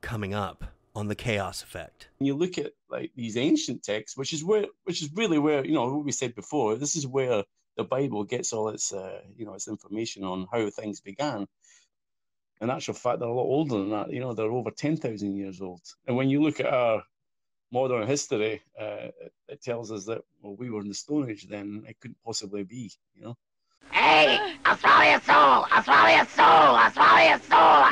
coming up on the Chaos Effect. When you look at like these ancient texts, which is really where, you know, what we said before, this is where the Bible gets all its its information on how things began. In actual fact, they're a lot older than that. You know, they're over 10,000 years old. And when you look at our modern history, it tells us that, well, we were in the Stone Age then. It couldn't possibly be, you know. Hey, I'll swallow your soul! I'll swallow your soul! I'll swallow your soul!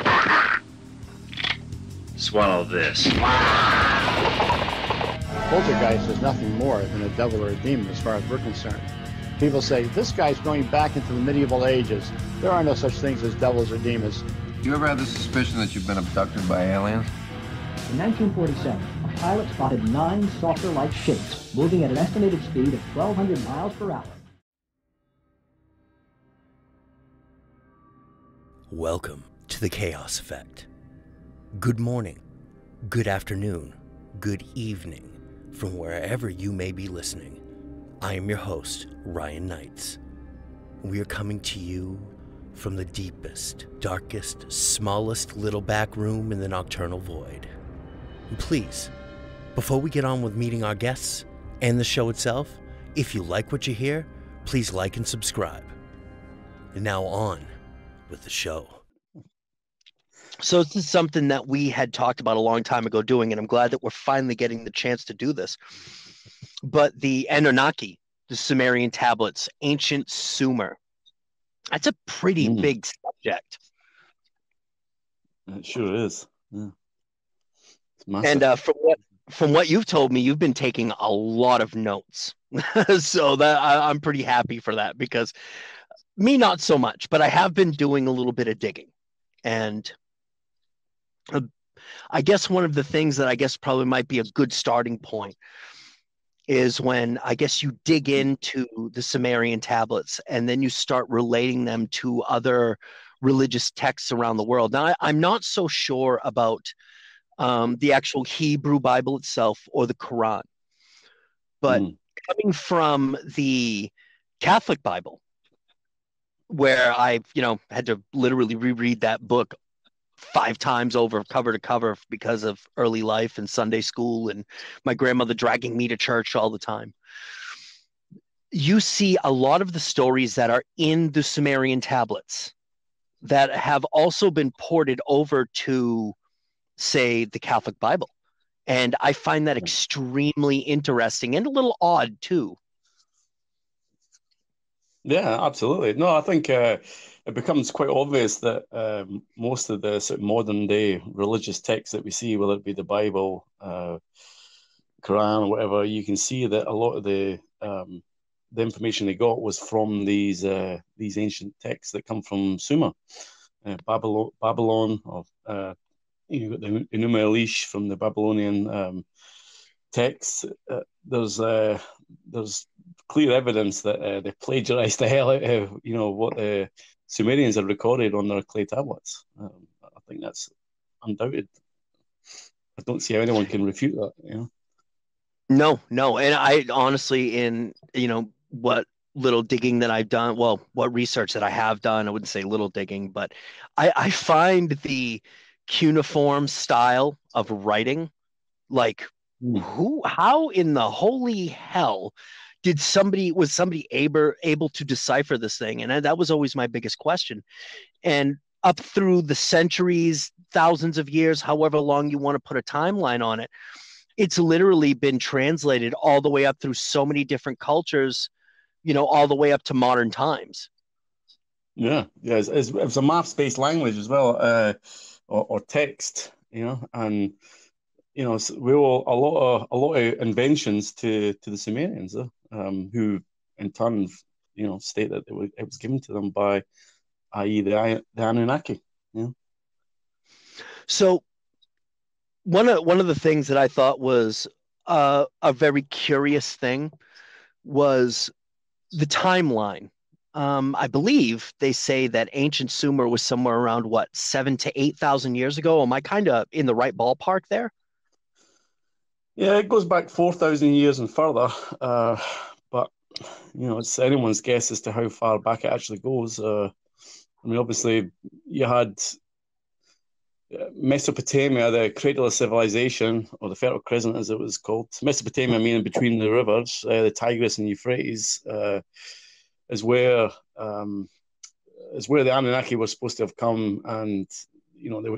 Swallow this. Poltergeist is nothing more than a devil or a demon as far as we're concerned. People say, this guy's going back into the medieval ages. There are no such things as devils or demons. Do you ever have the suspicion that you've been abducted by aliens? In 1947, a pilot spotted 9 saucer-like shapes moving at an estimated speed of 1,200 miles per hour. Welcome to the Chaos Effect. Good morning, good afternoon, good evening, from wherever you may be listening. I am your host, Ryan Knights. We are coming to you from the deepest, darkest, smallest little back room in the nocturnal void. And please, before we get on with meeting our guests and the show itself, if you like what you hear, please like and subscribe. And now on with the show. So this is something that we had talked about a long time ago doing, and I'm glad that we're finally getting the chance to do this. But the Anunnaki, the Sumerian tablets, ancient Sumer, that's a pretty big subject. It sure is. Yeah. It's massive. And from what you've told me, you've been taking a lot of notes. So that I'm pretty happy for that, because me, not so much, but I have been doing a little bit of digging. And I guess one of the things that I guess probably might be a good starting point is when I guess you dig into the Sumerian tablets and then you start relating them to other religious texts around the world. Now, I'm not so sure about the actual Hebrew Bible itself or the Quran, but coming from the Catholic Bible, where I've, had to literally reread that book 5 times over, cover to cover, because of early life and Sunday school and my grandmother dragging me to church all the time. You see a lot of the stories that are in the Sumerian tablets that have also been ported over to, say, the Catholic Bible. And I find that extremely interesting and a little odd too. Yeah, absolutely. No, I think it becomes quite obvious that most of the sort of modern day religious texts that we see, whether it be the Bible, Quran, or whatever, you can see that a lot of the information they got was from these ancient texts that come from Sumer, Babylon, or you've got the Enuma Elish from the Babylonian texts. There's clear evidence that they plagiarized the hell out of what the Sumerians had recorded on their clay tablets. I think that's undoubted. I don't see how anyone can refute that. No, and I honestly, in what little digging that I've done, well, what research that I have done, I wouldn't say little digging, but I find the cuneiform style of writing, like, how in the holy hell was somebody able to decipher this thing? And that was always my biggest question. And up through the centuries, thousands of years, however long you want to put a timeline on it, it's literally been translated all the way up through so many different cultures, all the way up to modern times. Yeah. It's a maths-based language as well, or text, and we owe a lot of inventions to the Sumerians, who in turn, state that it was given to them by, i.e., the Anunnaki. So one of the things that I thought was a very curious thing was the timeline. I believe they say that ancient Sumer was somewhere around 7,000 to 8,000 years ago. Am I kind of in the right ballpark there? Yeah, it goes back 4,000 years and further, but it's anyone's guess as to how far back it actually goes. Obviously, you had Mesopotamia, the cradle of civilization, or the Fertile Crescent as it was called. Mesopotamia, meaning between the rivers, the Tigris and Euphrates, is where the Anunnaki were supposed to have come, and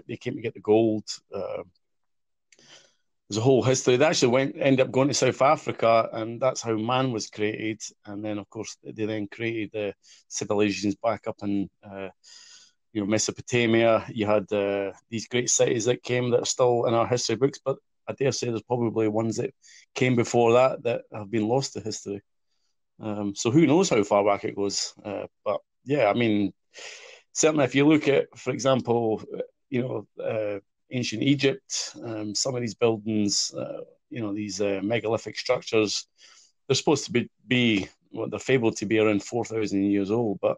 they came to get the gold. There's a whole history. They actually ended up going to South Africa, and that's how man was created. And then, of course, they then created the civilizations back up in Mesopotamia. You had these great cities that came that are still in our history books, but I dare say there's probably ones that came before that have been lost to history. So who knows how far back it goes? But yeah, I mean, certainly if you look at, for example, ancient Egypt, some of these buildings, these megalithic structures, they're supposed to be they're fabled to be around 4,000 years old, but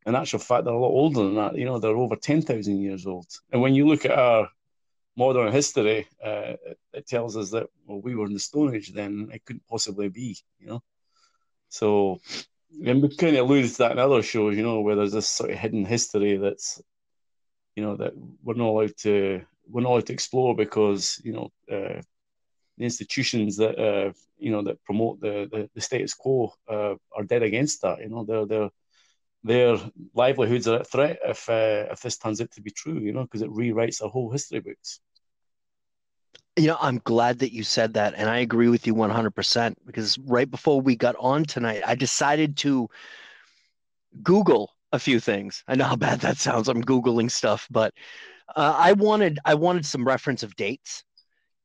in actual fact, they're a lot older than that. They're over 10,000 years old. And when you look at our modern history, it tells us that, well, we were in the Stone Age then, it couldn't possibly be, So, and we kind of alluded to that in other shows, where there's this sort of hidden history that's, that we're not allowed to explore because, the institutions that, that promote the status quo are dead against that. Their livelihoods are at threat if this turns out to be true, because it rewrites our whole history books. I'm glad that you said that, and I agree with you 100%, because right before we got on tonight, I decided to Google a few things. I know how bad that sounds. I'm Googling stuff, but I wanted some reference of dates.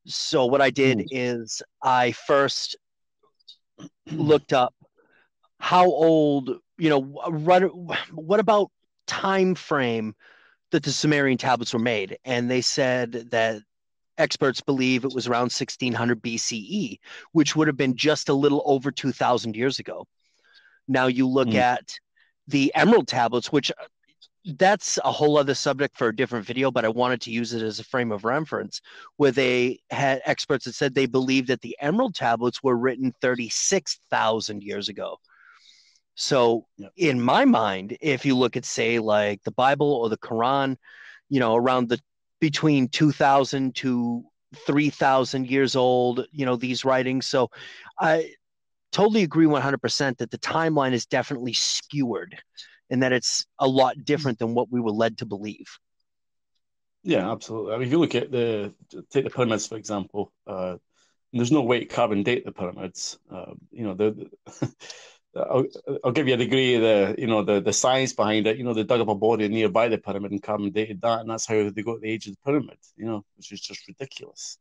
So what I did is I first looked up how old, what about time frame that the Sumerian tablets were made, and they said that experts believe it was around 1600 BCE, which would have been just a little over 2,000 years ago. Now you look at the emerald tablets, which that's a whole other subject for a different video, but I wanted to use it as a frame of reference, where they had experts that said they believed that the emerald tablets were written 36,000 years ago. So in my mind, if you look at, say, like the Bible or the Quran, around between 2,000 to 3,000 years old, these writings. So I totally agree 100% that the timeline is definitely skewered and that it's a lot different than what we were led to believe. Yeah, absolutely. I mean, if you look at take the pyramids, for example, there's no way to carbon date the pyramids. I'll give you a degree of the science behind it. They dug up a body nearby the pyramid and carbon dated that, and that's how they got the age of the pyramid. Which is just ridiculous.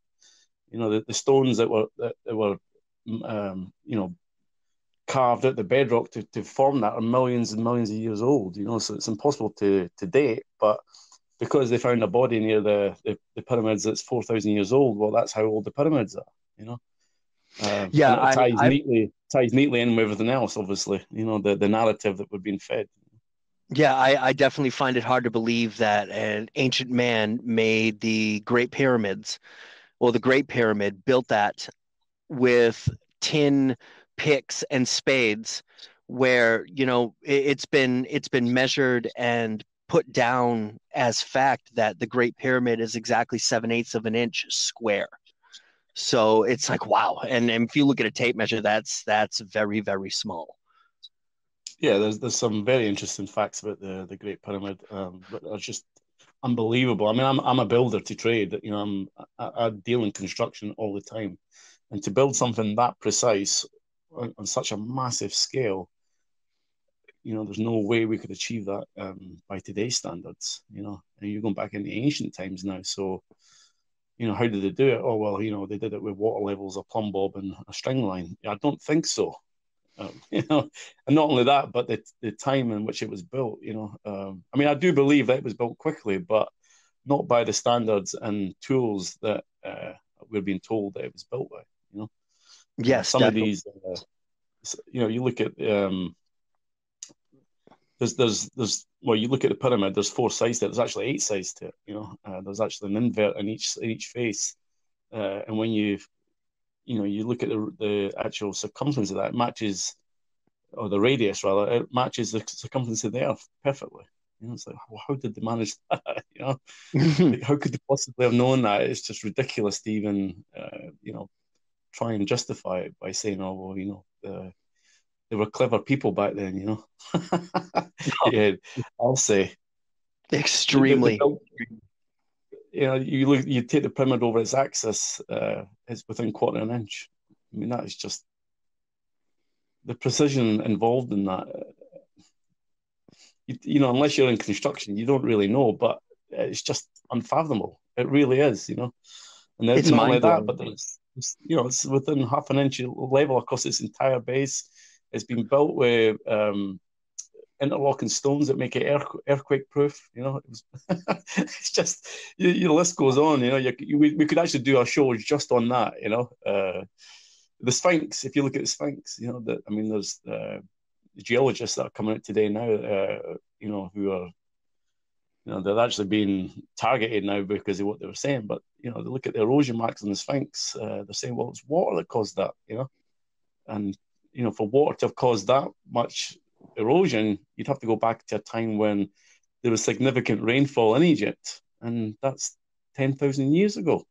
The stones that were carved out the bedrock to form that are millions and millions of years old. So it's impossible to date. But because they found a body near the pyramids that's 4,000 years old, well, that's how old the pyramids are. And it ties neatly in with everything else, obviously, the narrative that we're being fed. Yeah, I definitely find it hard to believe that an ancient man made the Great Pyramids, or the Great Pyramid, built that with tin picks and spades, where it's been measured and put down as fact that the Great Pyramid is exactly 7/8 of an inch square. So it's like, wow. And if you look at a tape measure, that's very, very small. Yeah, there's some very interesting facts about the Great Pyramid that are just unbelievable. I mean, I'm a builder to trade. I deal in construction all the time, and to build something that precise on such a massive scale, there's no way we could achieve that by today's standards. And you're going back into ancient times now, so. How did they do it? Oh, well, they did it with water levels, a plumb bob, and a string line. I don't think so. And not only that, but the time in which it was built. I mean, I do believe that it was built quickly, but not by the standards and tools that we're being told that it was built by. Yes, some definitely. of these. You look at you look at the pyramid, there's 4 sides to it. There's actually 8 sides to it. There's actually an invert in each face. And when you look at the actual circumference of that, it matches, or the radius rather, it matches the circumference of the Earth perfectly. You know, it's like, well, how did they manage that? You know, like, how could they possibly have known that? It's just ridiculous to even, you know, try and justify it by saying, oh, well, you know, they were clever people back then, you know. Yeah, I'll say. Extremely. You know, you take the pyramid over its axis, it's within quarter of an inch. I mean, that is just the precision involved in that. You know, unless you're in construction, you don't really know, but it's just unfathomable. It really is, you know. And It's not only that, mind-blowing. but you know, it's within half an inch level across its entire base. It's been built with interlocking stones that make it earthquake proof. You know, it's just the list goes on. You know, we could actually do a show just on that. You know, the Sphinx. If you look at the Sphinx, you know, I mean, there's geologists that are coming out today now. You know, who are, you know, they're actually being targeted now because of what they were saying. But you know, they look at the erosion marks on the Sphinx. They're saying, well, it's water that caused that. You know, and you know, for water to have caused that much erosion, you'd have to go back to a time when there was significant rainfall in Egypt, and that's 10,000 years ago.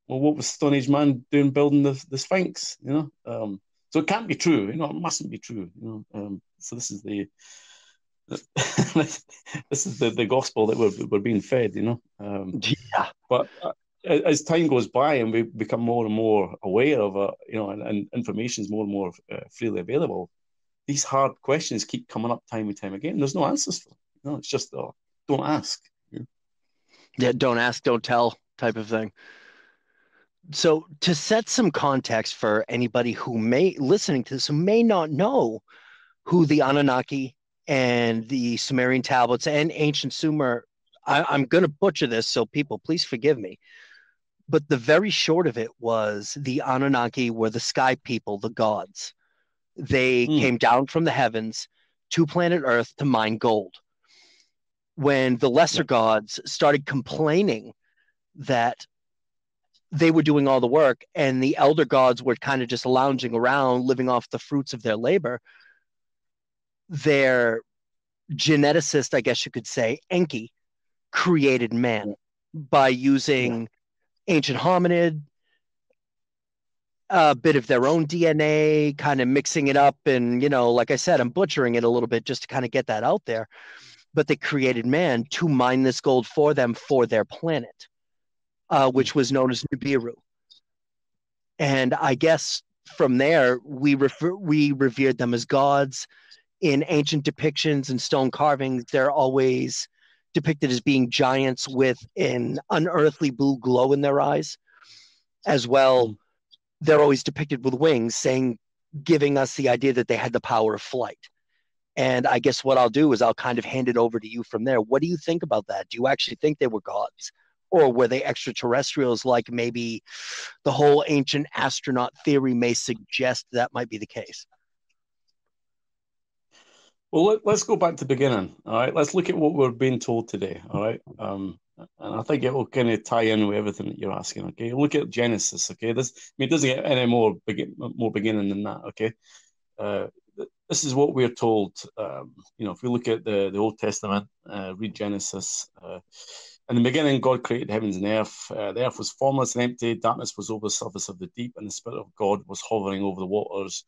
Well, what was Stone Age man doing building the Sphinx? You know, so it can't be true. You know, it mustn't be true. You know, so this is the this is the gospel that we're being fed. You know, Yeah. But as time goes by and we become more and more aware of it, you know, and information is more and more freely available, these hard questions keep coming up time and time again. There's no answers for them. You know, it's just don't ask. Yeah, don't ask, don't tell type of thing. So to set some context for anybody who may listening to this who may not know who the Anunnaki and the Sumerian tablets and ancient Sumer, I'm going to butcher this, so people, please forgive me. But the very short of it was the Anunnaki were the sky people, the gods. They came down from the heavens to planet Earth to mine gold. When the lesser gods started complaining that they were doing all the work and the elder gods were kind of just lounging around, living off the fruits of their labor, their geneticist, I guess you could say, Enki, created man by using ancient hominid, a bit of their own DNA, kind of mixing it up. And, you know, like I said, I'm butchering it a little bit just to kind of get that out there. But they created man to mine this gold for them for their planet, which was known as Nibiru. And I guess from there, we revered them as gods. In ancient depictions and stone carvings, they're always depicted as being giants with an unearthly blue glow in their eyes. As well, they're always depicted with wings, giving us the idea that they had the power of flight. And I guess what I'll do is I'll kind of hand it over to you from there. What do you think about that? Do you actually think they were gods? Or were they extraterrestrials, like maybe the whole ancient astronaut theory may suggest that might be the case? Well, let's go back to the beginning. All right, let's look at what we're being told today. All right, and I think it will kind of tie in with everything that you're asking. Okay, look at Genesis. Okay, it doesn't get any more beginning than that. Okay, this is what we're told. You know, if we look at the Old Testament, read Genesis. In the beginning, God created the heavens and the earth. The earth was formless and empty. Darkness was over the surface of the deep, and the Spirit of God was hovering over the waters.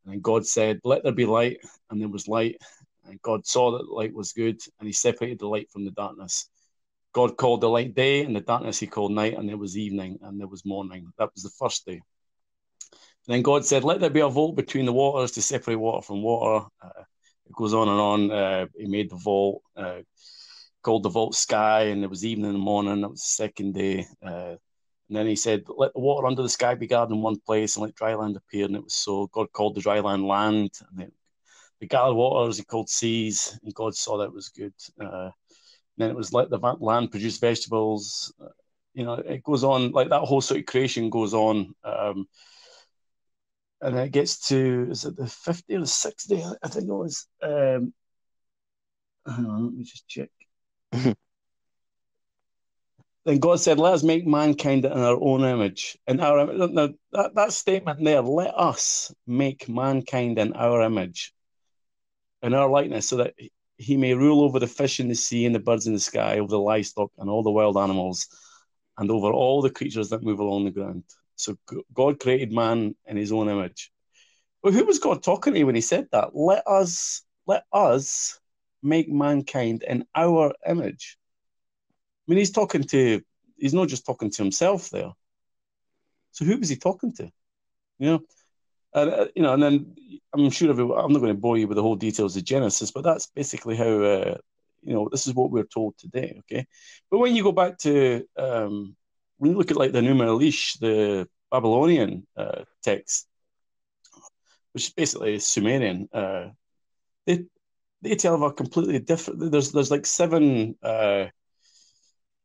And God said, "Let there be light," and there was light. And God saw that the light was good, and he separated the light from the darkness. God called the light day, and the darkness he called night, and there was evening, and there was morning. That was the first day. And then God said, "Let there be a vault between the waters to separate water from water." It goes on and on. He made the vault, called the vault sky, and there was evening and morning. That was the second day. And then he said, "Let the water under the sky be gathered in one place, and let dry land appear." And it was so. God called the dry land land, and then the gathered waters he called seas, and God saw that it was good. Then it was, "Let the land produce vegetables." You know, it goes on, like that whole sort of creation goes on. And then it gets to, is it the 50th or the 60th? I think it was. Hang on, let me just check. Then God said, "Let us make mankind in our own image." And that statement there, "Let us make mankind in our image, in our likeness," so that he may rule over the fish in the sea and the birds in the sky, over the livestock and all the wild animals, and over all the creatures that move along the ground. So God created man in his own image. Well, who was God talking to when he said that? Let us make mankind in our image. I mean, he's not just talking to himself there. So who was he talking to? And then I'm sure I'm not going to bore you with the whole details of Genesis, but that's basically how, this is what we're told today, okay? But when you go back to, when you look at like the Enuma Elish, the Babylonian text, which is basically Sumerian, they tell of a completely different, there's like 7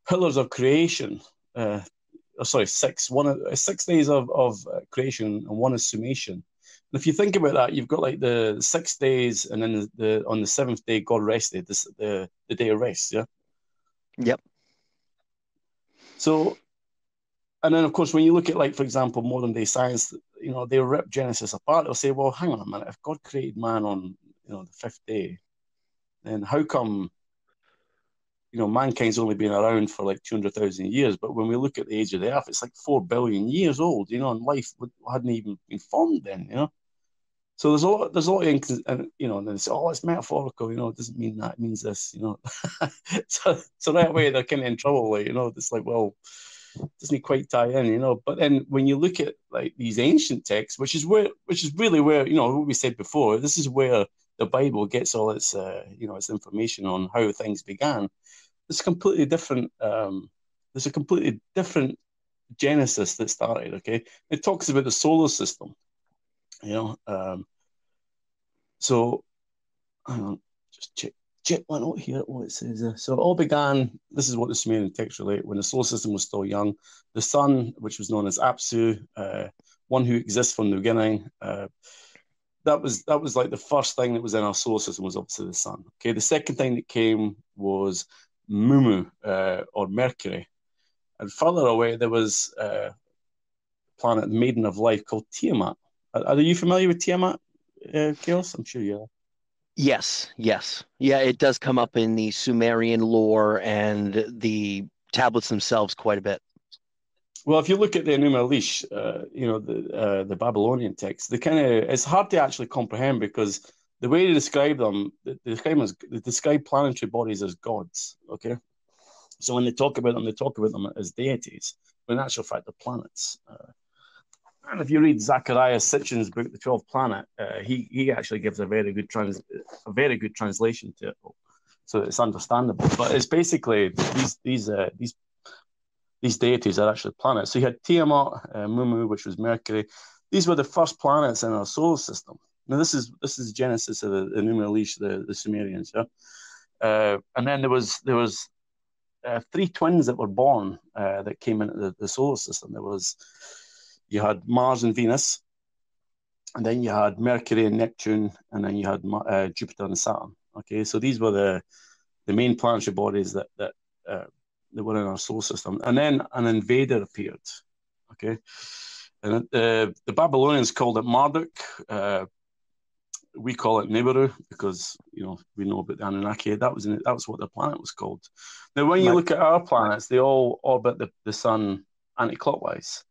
pillars of creation, 6. 6 days of creation, and 1 is summation. And if you think about that, you've got like the 6 days, and then on the 7th day, God rested. The day of rest. Yeah. Yep. So, and then of course, when you look at like, for example, modern day science, they rip Genesis apart. They'll say, well, hang on a minute. If God created man on the 5th day, then how come mankind's only been around for like 200,000 years, but when we look at the age of the Earth, it's like 4 billion years old, and life hadn't even been formed then, So there's a lot of, and they say, oh, it's metaphorical, it doesn't mean that, it means this, so that way they're kind of in trouble, it's like, well, it doesn't quite tie in, but then when you look at like these ancient texts, which is really where, what we said before, this is where the Bible gets all its, its information on how things began. It's completely different. There's a completely different Genesis that started. Okay, it talks about the solar system. So hang on, just check one out here. What it says. So it all began. This is what the Sumerian text relate when the solar system was still young. The sun, which was known as Apsu, one who exists from the beginning. That was like the first thing that was in our solar system was obviously the sun. Okay, the second thing that came was Mumu, or Mercury, and further away there was a planet maiden of life called Tiamat. Are you familiar with Tiamat, Chaos? I'm sure you are. Yes. Yeah, it does come up in the Sumerian lore and the tablets themselves quite a bit. Well, if you look at the Enuma Elish, the Babylonian text, it's hard to actually comprehend because the way they describe them, they describe planetary bodies as gods. Okay, so when they talk about them as deities, when in actual fact they're planets. And if you read Zachariah Sitchin's book, The 12th Planet, he actually gives a very good translation to it, so it's understandable. But it's basically these deities are actually planets. So you had Tiamat, Mumu, which was Mercury. These were the first planets in our solar system. Now this is Genesis of the Enuma Elish, the Sumerians, yeah. And then there was 3 twins that were born that came into the solar system. You had Mars and Venus, and then you had Mercury and Neptune, and then you had Jupiter and Saturn. Okay, so these were the main planetary bodies that were in our solar system. And then an invader appeared. Okay, and the Babylonians called it Marduk. We call it Nibiru because we know about the Anunnaki. That was what the planet was called. Now, when you look at our planets, they all orbit the sun anti-clockwise.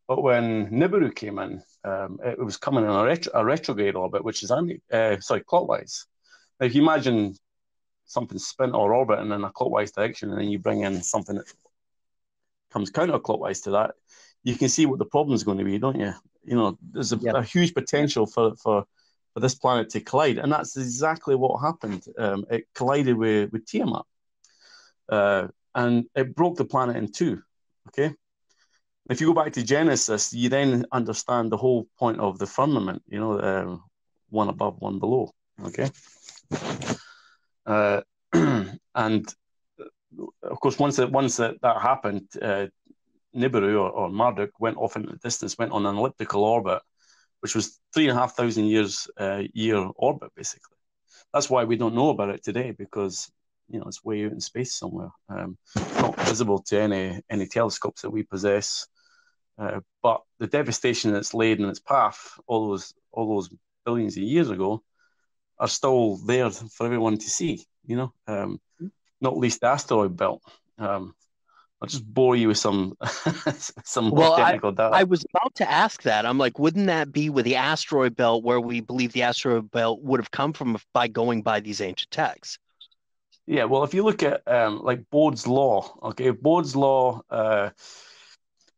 But when Nibiru came in, it was coming in a retrograde orbit, which is clockwise. Now, if you imagine something spin or orbiting in a clockwise direction, and then you bring in something that comes counterclockwise to that, you can see what the problem is going to be, don't you? There's a huge potential for this planet to collide, and that's exactly what happened. It collided with Tiamat, and it broke the planet in 2. Okay, if you go back to Genesis, you then understand the whole point of the firmament. One above, one below. Okay, and of course, once that happened, Nibiru or Marduk went off into the distance, went on an elliptical orbit, which was 3,500 year orbit, basically. That's why we don't know about it today, because it's way out in space somewhere, not visible to any telescopes that we possess. But the devastation that's laid in its path all those billions of years ago are still there for everyone to see, you know, not least the asteroid belt. I'll just bore you with some some more Well, technical data. I was about to ask that. I'm like, wouldn't that be with the asteroid belt where we believe the asteroid belt would have come from by going by these ancient texts? Yeah, well, if you look at like Bode's law, okay, Bode's law,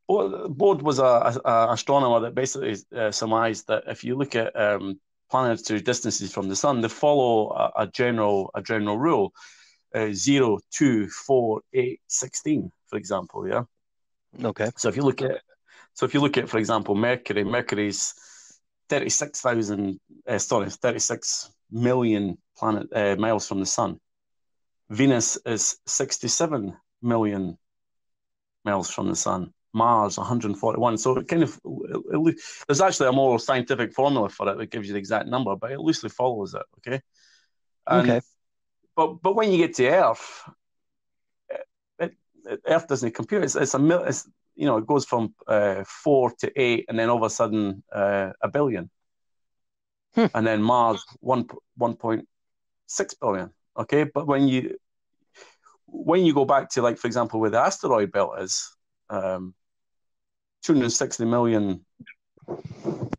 Bode was a astronomer that basically surmised that if you look at planetary distances from the sun, they follow a general rule, 0, 2, 4, 8, 16, for example. Yeah. Okay. So if you look at, for example, Mercury's 36 million miles from the sun. Venus is 67 million miles from the sun. Mars 141. So it kind of, there's actually a more scientific formula for it that gives you the exact number, but it loosely follows it. Okay. And, okay. But when you get to Earth, Earth doesn't compute. It's you know, it goes from 4 to 8, and then all of a sudden a billion, and then Mars 1.6 billion. Okay, but when you go back to, like, for example, where the asteroid belt is, 260 million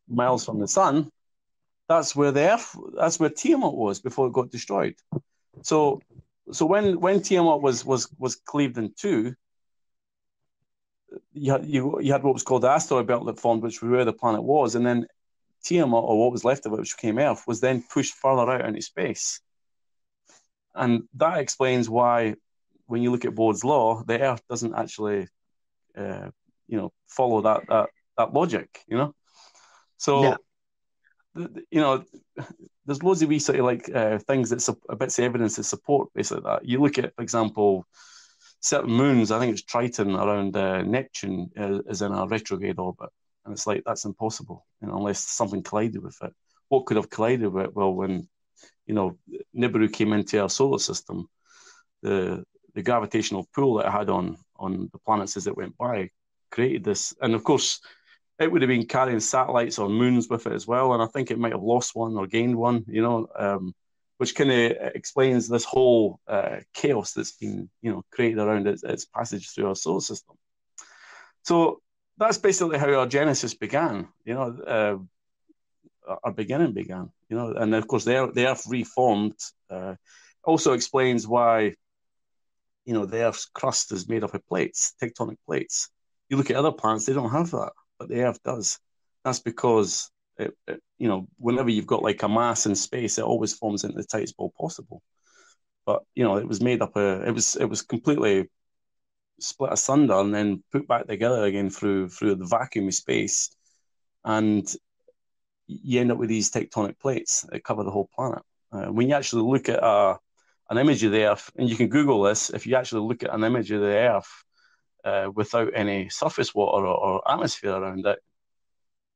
miles from the sun, that's where Tiamat was before it got destroyed. So when Tiamat was cleaved in two, you had what was called the asteroid belt that formed, which was where the planet was, and then Tiamat, or what was left of it, which became Earth, was then pushed further out into space. And that explains why, when you look at Bode's law, the Earth doesn't actually, follow that logic, you know. So, yeah. You know, there's loads of wee sort of like things bits of evidence that support basically that. You look at, for example, certain moons. I think it's Triton around Neptune is in a retrograde orbit, and it's like, that's impossible, you know, unless something collided with it. What could have collided with it? Well, when, you know, Nibiru came into our solar system, the gravitational pull that it had on the planets as it went by created this. And of course, it would have been carrying satellites or moons with it as well. And I think it might have lost one or gained one, you know, which kind of explains this whole chaos that's been, you know, created around its passage through our solar system. So that's basically how our genesis began, you know. Our beginning began, you know, and of course the Earth reformed. Also explains why, you know, the Earth's crust is made up of plates, tectonic plates. You look at other planets, they don't have that, but the Earth does. That's because you know, whenever you've got like a mass in space, it always forms into the tightest ball possible. But, you know, it was made up it was completely split asunder and then put back together again through the vacuum of space, and you end up with these tectonic plates that cover the whole planet. When you actually look at an image of the Earth, and you can Google this, if you actually look at an image of the Earth without any surface water or atmosphere around it,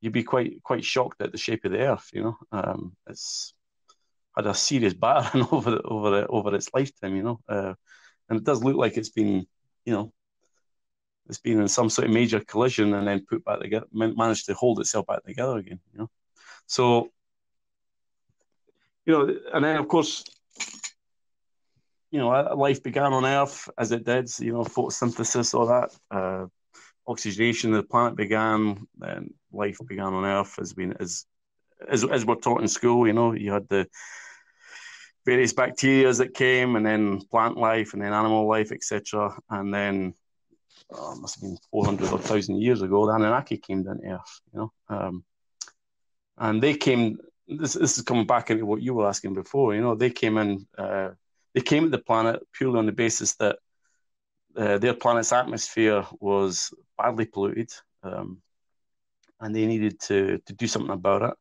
you'd be quite shocked at the shape of the Earth. You know, it's had a serious battering over its lifetime. You know, and it does look like it's been, you know, it's been in some sort of major collision and then put back together, managed to hold itself back together again. You know. So, you know, and then of course, you know, life began on Earth as it did, you know, photosynthesis, all that, oxygenation of the planet began, and life began on Earth as we're taught in school. You know, you had the various bacteria that came, and then plant life, and then animal life, etc. And then, must have been 400 or 1,000 years ago, the Anunnaki came down to Earth, you know. And they came, this is coming back into what you were asking before, you know, they came in, they came at the planet purely on the basis that their planet's atmosphere was badly polluted, and they needed to do something about it.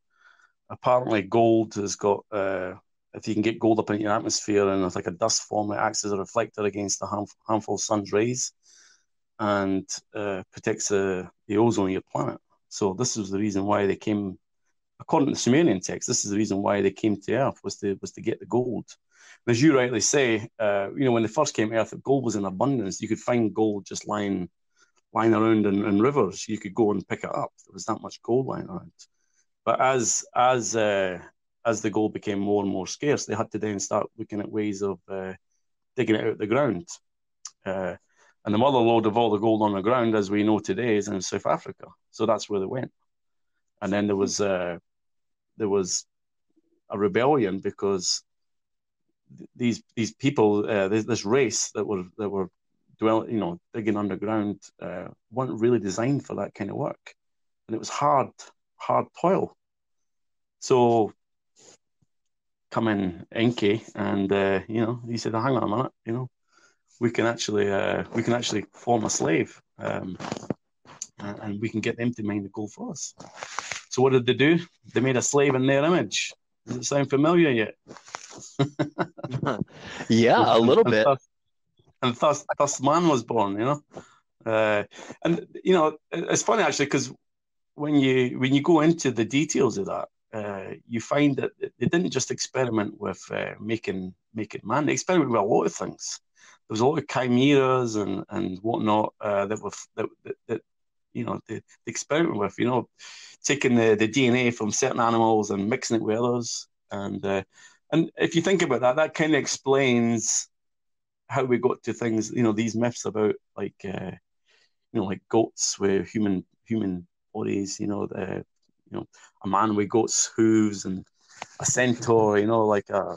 Apparently gold has got, if you can get gold up in your atmosphere and it's like a dust form, it acts as a reflector against the harmful sun's rays and protects the ozone of your planet. So this was the reason why they came. According to the Sumerian text, this is the reason why they came to Earth, was to get the gold. And as you rightly say, you know, when they first came to Earth, gold was in abundance. You could find gold just lying around in rivers. You could go and pick it up. There was that much gold lying around. But as as the gold became more and more scarce, they had to then start looking at ways of digging it out of the ground. And the mother lode of all the gold on the ground, as we know today, is in South Africa. So that's where they went. And then there was a rebellion because these people, this race that were digging underground, weren't really designed for that kind of work, and it was hard toil. So come in Enki, and he said, "Hang on a minute, we can actually form a slave, and we can get them to mine the gold for us." So what did they do? They made a slave in their image. Does it sound familiar yet? Yeah, a little bit. And thus man was born. And it's funny actually, because when you go into the details of that, you find that they didn't just experiment with making man. They experimented with a lot of things. There was a lot of chimeras and whatnot that they experiment with. Taking the DNA from certain animals and mixing it with others. And if you think about that, that kind of explains how we got to things. These myths about like goats with human bodies. A man with goat's hooves, and a centaur. Like a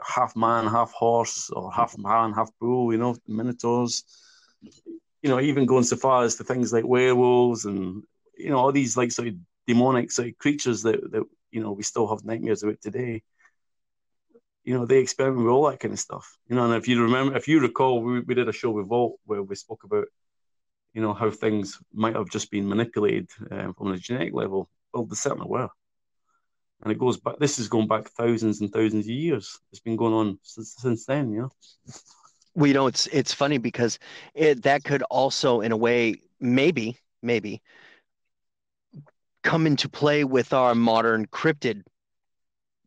half man, half horse, or half man, half bull. Minotaurs. Even going so far as to things like werewolves and all these like sort of demonic sort of creatures that we still have nightmares about today. They experiment with all that kind of stuff. And if you recall, we did a show with Vault where we spoke about how things might have just been manipulated from a genetic level. Well, they certainly were. And it goes back. This is going back thousands and thousands of years. It's been going on since then. Well, it's funny because that could also, in a way, maybe come into play with our modern cryptid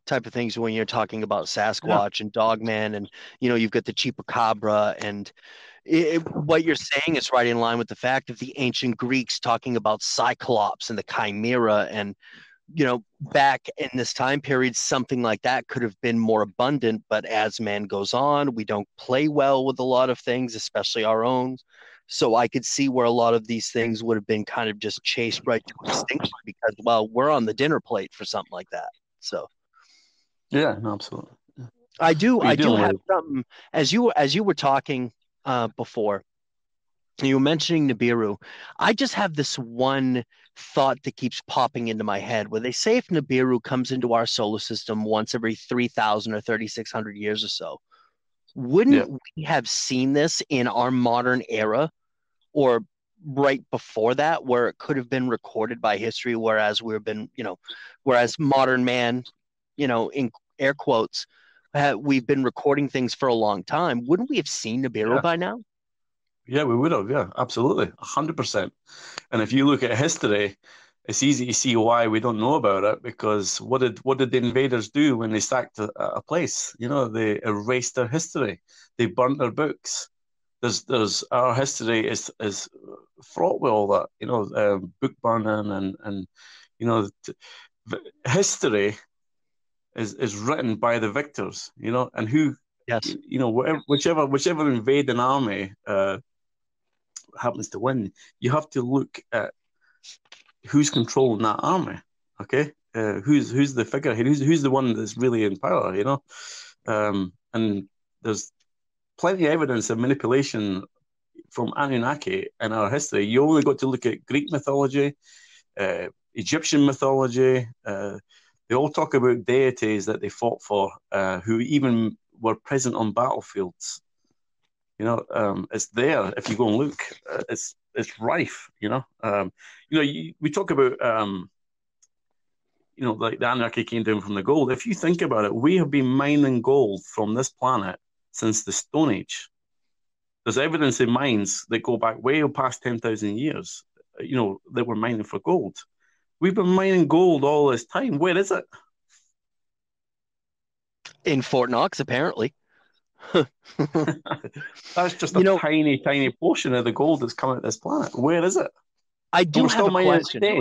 type of things when you're talking about Sasquatch and Dogman, and you've got the Chupacabra, and what you're saying is right in line with the fact of the ancient Greeks talking about Cyclops and the Chimera, and back in this time period, something like that could have been more abundant. But as man goes on, we don't play well with a lot of things, especially our own. So I could see where a lot of these things would have been kind of just chased right to extinction because, well, we're on the dinner plate for something like that. So, yeah, no, absolutely. Yeah. I do have something as you were talking before. You were mentioning Nibiru. I just have this one thought that keeps popping into my head where they say if Nibiru comes into our solar system once every 3,000 or 3,600 years or so, wouldn't we have seen this in our modern era or right before that, where it could have been recorded by history, whereas whereas modern man, in air quotes, we've been recording things for a long time. Wouldn't we have seen Nibiru by now? Yeah, we would have. Yeah, absolutely. 100%. And if you look at history, it's easy to see why we don't know about it, because what did the invaders do when they sacked a place? They erased their history. They burnt their books. There's our history is fraught with all that. Book burning and history is written by the victors. And who. Yes. Whichever invading army happens to win, you have to look at who's controlling that army. Okay, who's the figurehead? Who's the one that's really in power? And there's plenty of evidence of manipulation from Anunnaki in our history. You only got to look at Greek mythology, Egyptian mythology. They all talk about deities that they fought for, who even were present on battlefields. It's there if you go and look. It's rife. We talk about like the Anunnaki came down from the gold. If you think about it, we have been mining gold from this planet since the Stone Age. There's evidence in mines that go back way past 10,000 years. That were mining for gold. We've been mining gold all this time. Where is it? In Fort Knox, apparently. That's just a tiny, tiny portion of the gold that's coming at this planet. Where is it? I do have a question.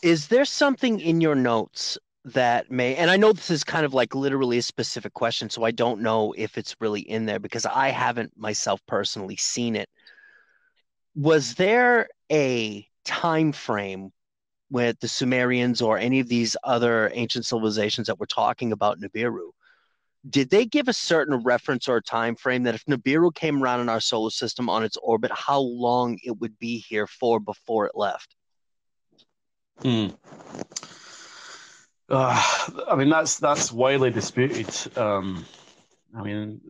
Is there something in your notes that may, and I know this is kind of like literally a specific question, so I don't know if it's really in there because I haven't myself personally seen it. Was there a time frame with the Sumerians or any of these other ancient civilizations that we're talking about Nibiru? Did they give a certain reference or time frame that if Nibiru came around in our solar system on its orbit, how long it would be here for before it left? Hmm. I mean, that's widely disputed. I mean,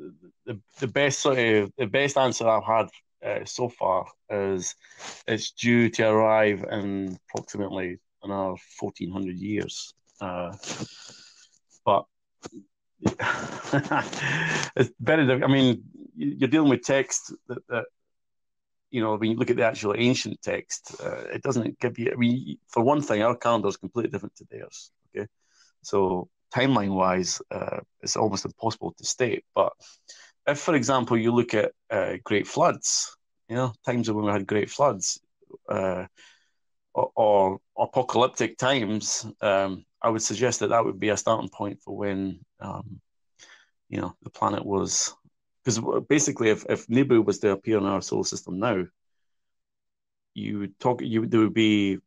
the best answer I've had so far is it's due to arrive in approximately another 1,400 years. But it's better. I mean, you're dealing with text that when you look at the actual ancient text, it doesn't give you. I mean, for one thing, our calendar is completely different to theirs. Okay, so timeline-wise, it's almost impossible to state. But if, for example, you look at great floods, times when we had great floods, or apocalyptic times, I would suggest that would be a starting point for when the planet was. Because basically, if Nibiru was to appear in our solar system now, there would be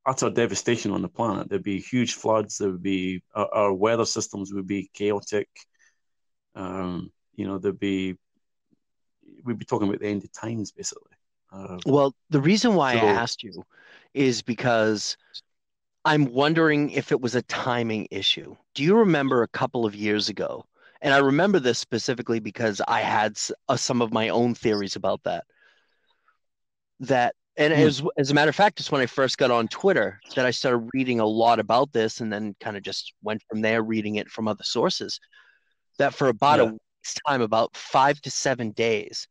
utter devastation on the planet. There'd be huge floods. There would be our weather systems would be chaotic. We'd be talking about the end of times, basically. Well, the reason why I asked you is because I'm wondering if it was a timing issue. Do you remember a couple of years ago? And I remember this specifically because I had some of my own theories about that. As a matter of fact, it's when I first got on Twitter that I started reading a lot about this, and then kind of just went from there, reading it from other sources. That for about a week's time, about 5 to 7 days,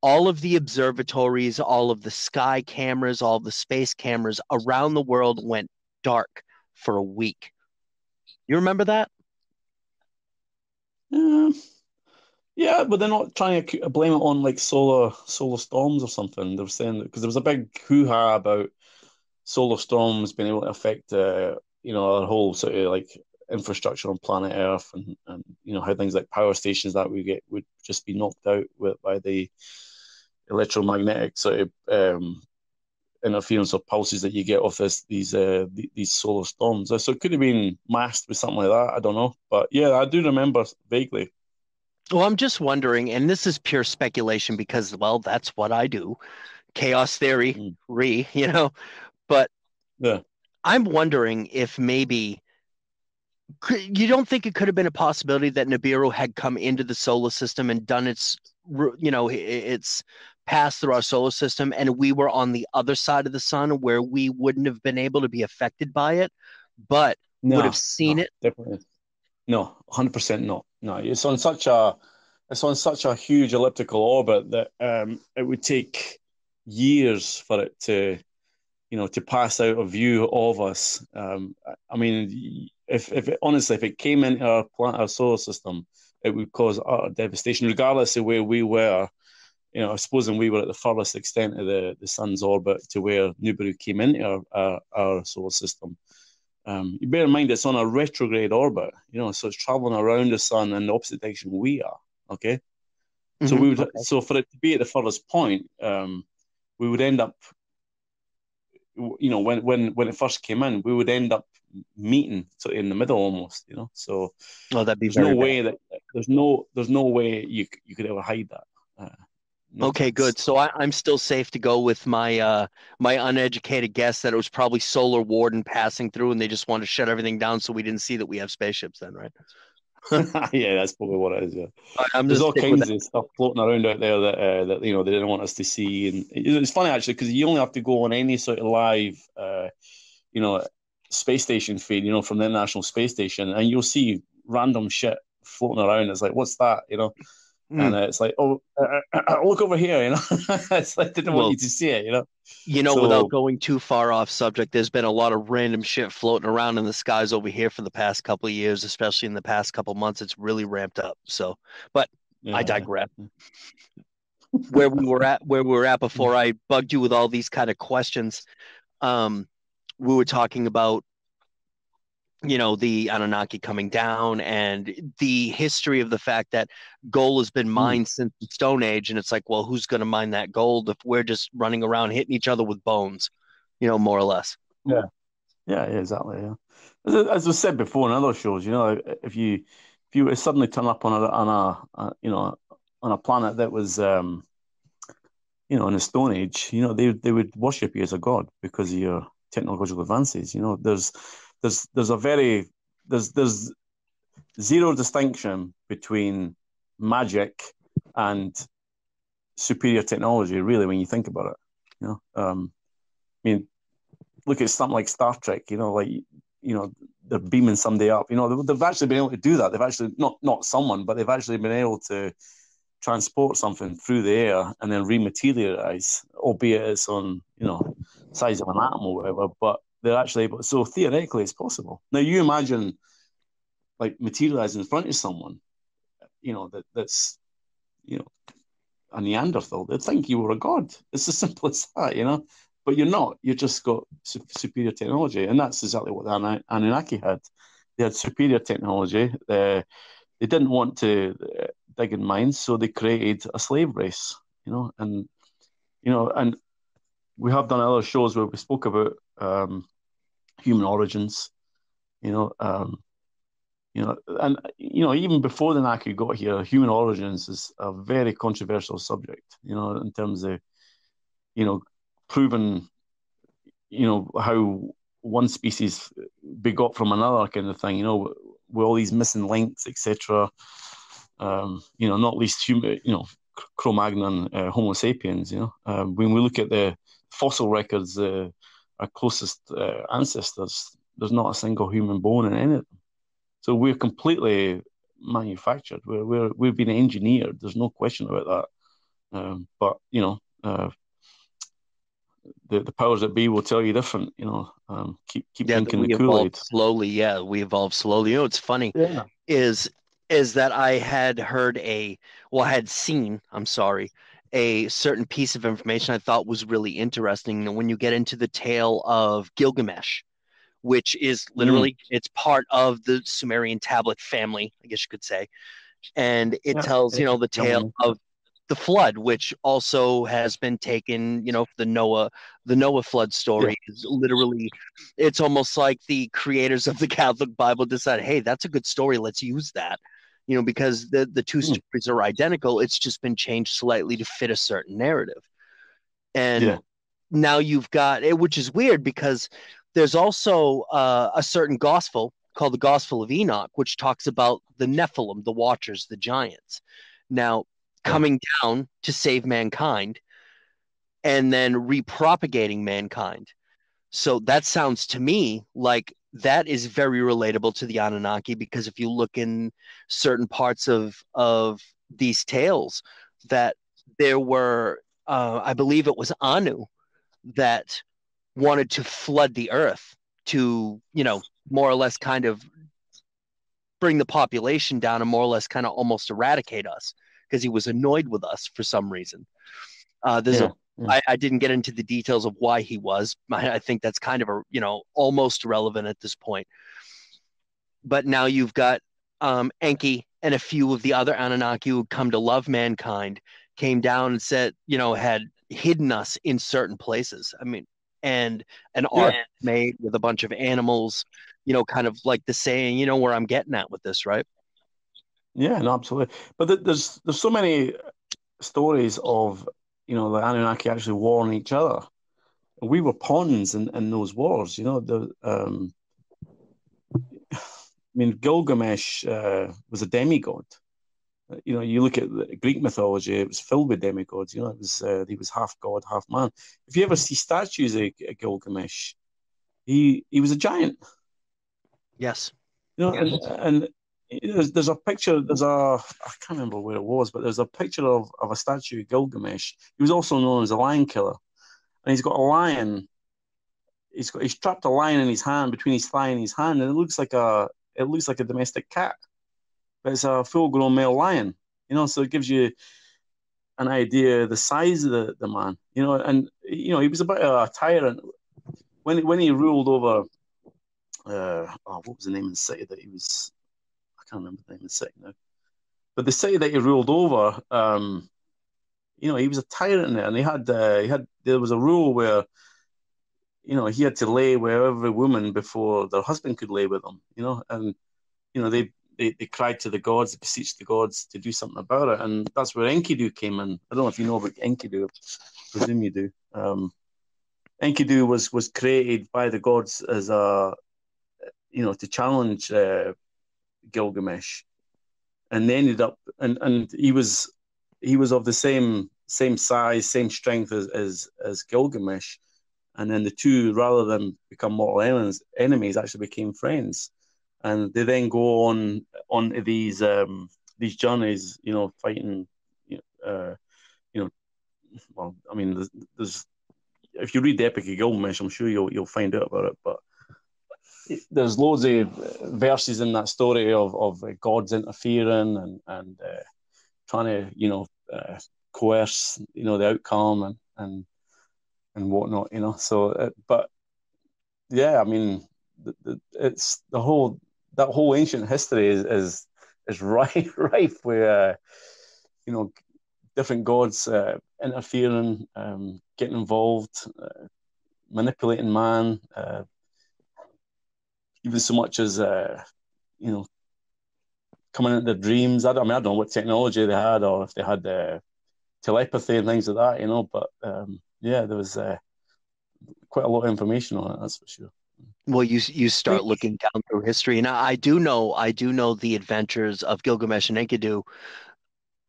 all of the observatories, all of the sky cameras, all of the space cameras around the world went dark for a week. You remember that? Yeah, but they're not trying to blame it on like solar storms or something. They're saying that because there was a big hoo-ha about solar storms being able to affect our whole sort of like infrastructure on planet Earth, and how things like power stations that we get would just be knocked out by the electromagnetic sort of interference or pulses that you get off these solar storms. So it could have been masked with something like that. I don't know, but yeah, I do remember vaguely. Well, I'm just wondering, and this is pure speculation because, well, that's what I do. Chaos theory, but yeah. I'm wondering if maybe you don't think it could have been a possibility that Nibiru had come into the solar system and done its pass through our solar system, and we were on the other side of the sun where we wouldn't have been able to be affected by it, but would have seen it? Definitely. No, 100% no. No, it's on such a huge elliptical orbit that it would take years for it to pass out of view of us. I mean, if it came into our solar system, it would cause utter devastation, regardless of where we were. Supposing we were at the furthest extent of the sun's orbit to where Nibiru came into our solar system. You bear in mind it's on a retrograde orbit, so it's traveling around the sun in the opposite direction we are. Okay, so for it to be at the furthest point, we would end up, when it first came in, we would end up meeting sort of in the middle almost, So that'd be there's no way you could ever hide that. Okay, good. So I'm still safe to go with my my uneducated guess that it was probably Solar Warden passing through, and they just want to shut everything down so we didn't see that we have spaceships then, right? Yeah, that's probably what it is. Yeah, there's all kinds of stuff floating around out there that they didn't want us to see, and it's funny actually because you only have to go on any sort of live, space station feed, from the International Space Station, and you'll see random shit floating around. It's like, what's that, And it's like, look over here, It's like they didn't want you to see it, without going too far off subject, there's been a lot of random shit floating around in the skies over here for the past couple of years, especially in the past couple of months. It's really ramped up. So, but I digress. Where we were at before I bugged you with all these kind of questions, we were talking about the Anunnaki coming down, and the history of the fact that gold has been mined since the Stone Age. And it's like, well, who's going to mine that gold if we're just running around hitting each other with bones, more or less? Yeah, yeah, exactly. Yeah, as was said before in other shows, if you were to suddenly turn up on a planet that was in the Stone Age, they would worship you as a god because of your technological advances. There's zero distinction between magic and superior technology, really, when you think about it. I mean, look at something like Star Trek. They're beaming somebody up. They've actually been able to do that. They've actually not someone, but they've actually been able to transport something through the air and then rematerialize, albeit it's on size of an atom or whatever. But they're actually able. So theoretically, it's possible. Now you imagine like materializing in front of someone, that's a Neanderthal. They'd think you were a god. It's as simple as that, But you're not. You just got superior technology, and that's exactly what the Anunnaki had. They had superior technology. They didn't want to dig in mines, so they created a slave race. And we have done other shows where we spoke about human origins. And even before the Naki got here, human origins is a very controversial subject. In terms of proving how one species begot from another kind of thing. With all these missing links, etc. Not least human. Cro-Magnon, Homo sapiens. When we look at the fossil records, our closest ancestors, there's not a single human bone in any of them. So we're completely manufactured. We've been engineered. There's no question about that. But the powers that be will tell you different. Keep drinking the Kool-Aid. Slowly, yeah, we evolved slowly. What's funny is that I had seen. I'm sorry. A certain piece of information I thought was really interesting. When you get into the tale of Gilgamesh, which is literally, it's part of the Sumerian tablet family, I guess you could say. And it tells, the tale of the flood, which also has been taken, the Noah flood story is literally, it's almost like the creators of the Catholic Bible decided, hey, that's a good story. Let's use that, because the two stories are identical. It's just been changed slightly to fit a certain narrative. And now you've got it, which is weird because there's also a certain gospel called the Gospel of Enoch, which talks about the Nephilim, the Watchers, the giants, now coming down to save mankind and then repropagating mankind. So that sounds to me like that is very relatable to the Anunnaki, because if you look in certain parts of these tales, that there were, I believe it was Anu that wanted to flood the earth to, more or less kind of bring the population down and more or less kind of almost eradicate us because he was annoyed with us for some reason. I didn't get into the details of why he was. I think that's kind of almost irrelevant at this point. But now you've got Enki and a few of the other Anunnaki who come to love mankind came down and said, had hidden us in certain places. I mean, and an ark made with a bunch of animals, kind of like the saying, where I'm getting at with this, right? Yeah, no, absolutely. But there's so many stories of, the Anunnaki actually warring each other. We were pawns in those wars, Gilgamesh was a demigod. You look at the Greek mythology; it was filled with demigods. It was he was half god, half man. If you ever see statues of Gilgamesh, he was a giant. Yes. And there's a picture. I can't remember where it was, but there's a picture of a statue of Gilgamesh. He was also known as a lion killer, and he's got a lion. He's trapped a lion in his hand, between his thigh and his hand, and it looks like a domestic cat. But it's a full-grown male lion, so it gives you an idea of the size of the man, and he was a bit of a tyrant when he ruled over what was the name of the city that he was? I can't remember the name of the city now. But the city that he ruled over, he was a tyrant in it, and there was a rule where, he had to lay with every woman before their husband could lay with them, and they cried to the gods, they beseeched the gods to do something about it, and that's where Enkidu came in. I don't know if you know about Enkidu. I presume you do. Enkidu was created by the gods as to challenge Gilgamesh, and they ended up, and he was of the same size, same strength as Gilgamesh, and then the two, rather than become mortal enemies, actually became friends, and they then go on these journeys, fighting, well, I mean, there's if you read the Epic of Gilgamesh, I'm sure you'll find out about it, but there's loads of verses in that story of gods interfering and trying to coerce the outcome and whatnot, so but yeah, I mean, it's that whole ancient history is rife with different gods interfering, getting involved, manipulating man, even so much as coming into their dreams. I don't know what technology they had, or if they had telepathy and things like that, but yeah, there was quite a lot of information on it, that's for sure. Well, you start looking down through history, and I do know the adventures of Gilgamesh and Enkidu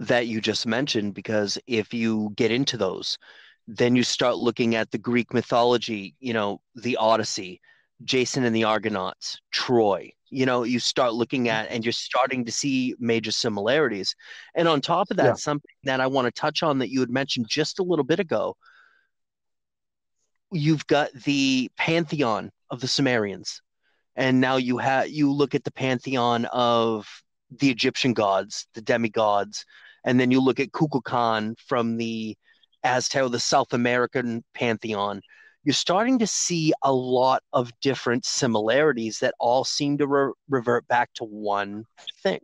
that you just mentioned, because if you get into those, then you start looking at the Greek mythology, the Odyssey, Jason and the Argonauts, Troy. You start looking at, and you're starting to see major similarities. And on top of that, something that I want to touch on that you had mentioned just a little bit ago, you've got the pantheon of the Sumerians, and now you look at the pantheon of the Egyptian gods, the demigods, and then you look at Kukulkan from the Aztec or the South American pantheon. You're starting to see a lot of different similarities that all seem to revert back to one thing.